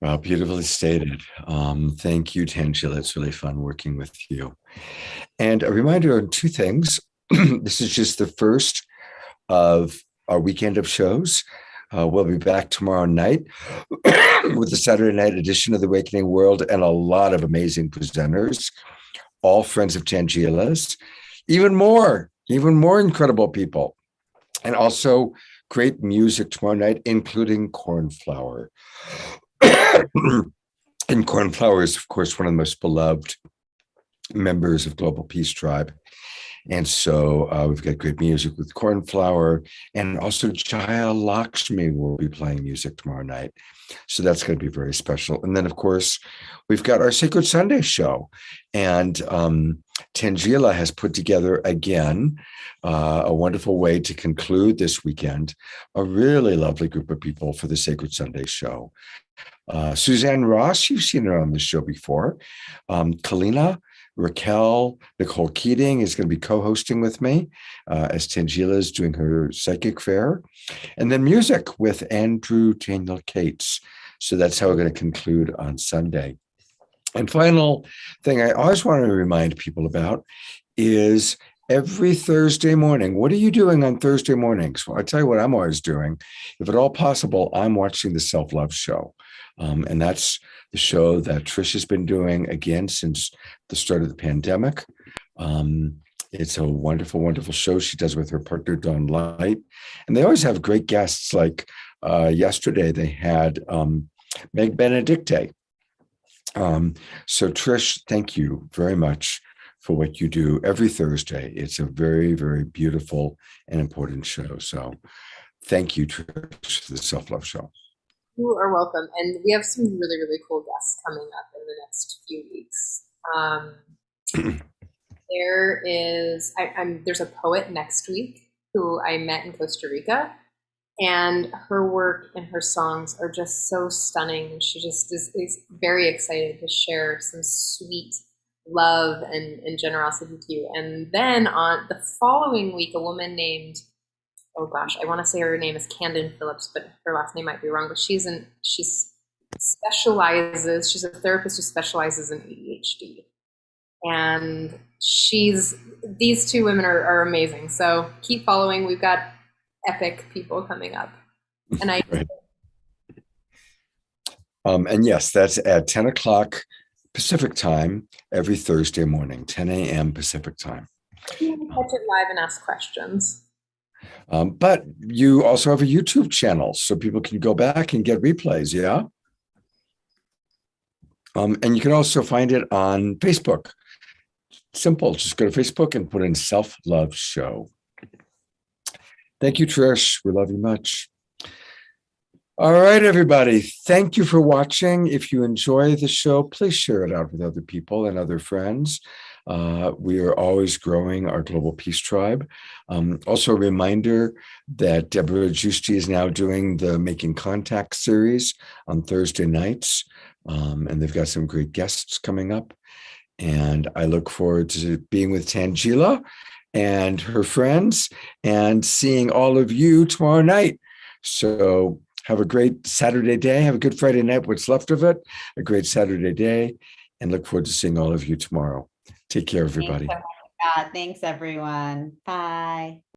Well, beautifully stated. Thank you, Tangela. It's really fun working with you. And a reminder on two things. This is just the first of our weekend of shows. We'll be back tomorrow night with the Saturday night edition of The Awakening World and a lot of amazing presenters, all friends of Tangela's, even more incredible people. And also great music tomorrow night, including Cornflower. And Cornflower is, of course, one of the most beloved members of Global Peace Tribe. And so we've got great music with Cornflower, and also Jaya Lakshmi will be playing music tomorrow night. So that's going to be very special. And then, of course, we've got our Sacred Sunday show. And Tangela has put together, again, a wonderful way to conclude this weekend, a really lovely group of people for the Sacred Sunday show. Suzanne Ross, you've seen her on the show before. Kalina, Raquel, Nicole Keating is going to be co-hosting with me as Tangela is doing her psychic fair. And then music with Andrew Daniel Cates. So that's how we're going to conclude on Sunday. And final thing I always want to remind people about is every Thursday morning. What are you doing on Thursday mornings? Well, I tell you what I'm always doing. If at all possible, I'm watching the Self-Love Show. And that's the show that Trish has been doing again since the start of the pandemic. It's a wonderful, wonderful show she does with her partner, Dawn Light. And they always have great guests. Like yesterday, they had Meg Benedicte. So Trish, thank you very much for what you do every Thursday. It's a very, very beautiful and important show. So thank you, Trish, for the Self-Love Show. You are welcome. And we have some really, really cool guests coming up in the next few weeks. There's a poet next week who I met in Costa Rica, and her work and her songs are just so stunning. She just is very excited to share some sweet love and generosity with you. And then on the following week, a woman named, oh gosh, I want to say her name is Camden Phillips, but her last name might be wrong. But she's a therapist who specializes in ADHD. And these two women are amazing. So keep following. We've got epic people coming up. And right. And yes, that's at 10 o'clock Pacific time every Thursday morning, 10 a.m. Pacific time. You can catch it live and ask questions. But you also have a YouTube channel, so people can go back and get replays, yeah? And you can also find it on Facebook. Simple, just go to Facebook and put in Self-Love Show. Thank you, Trish. We love you much. All right, everybody. Thank you for watching. If you enjoy the show, please share it out with other people and other friends. We are always growing our Global Peace Tribe. Also, a reminder that Deborah Giusti is now doing the Making Contact series on Thursday nights. And they've got some great guests coming up. And I look forward to being with Tangela and her friends and seeing all of you tomorrow night. So have a great Saturday day. Have a good Friday night, what's left of it. A great Saturday day. And look forward to seeing all of you tomorrow. Take care, everybody. Thanks, everyone. Bye.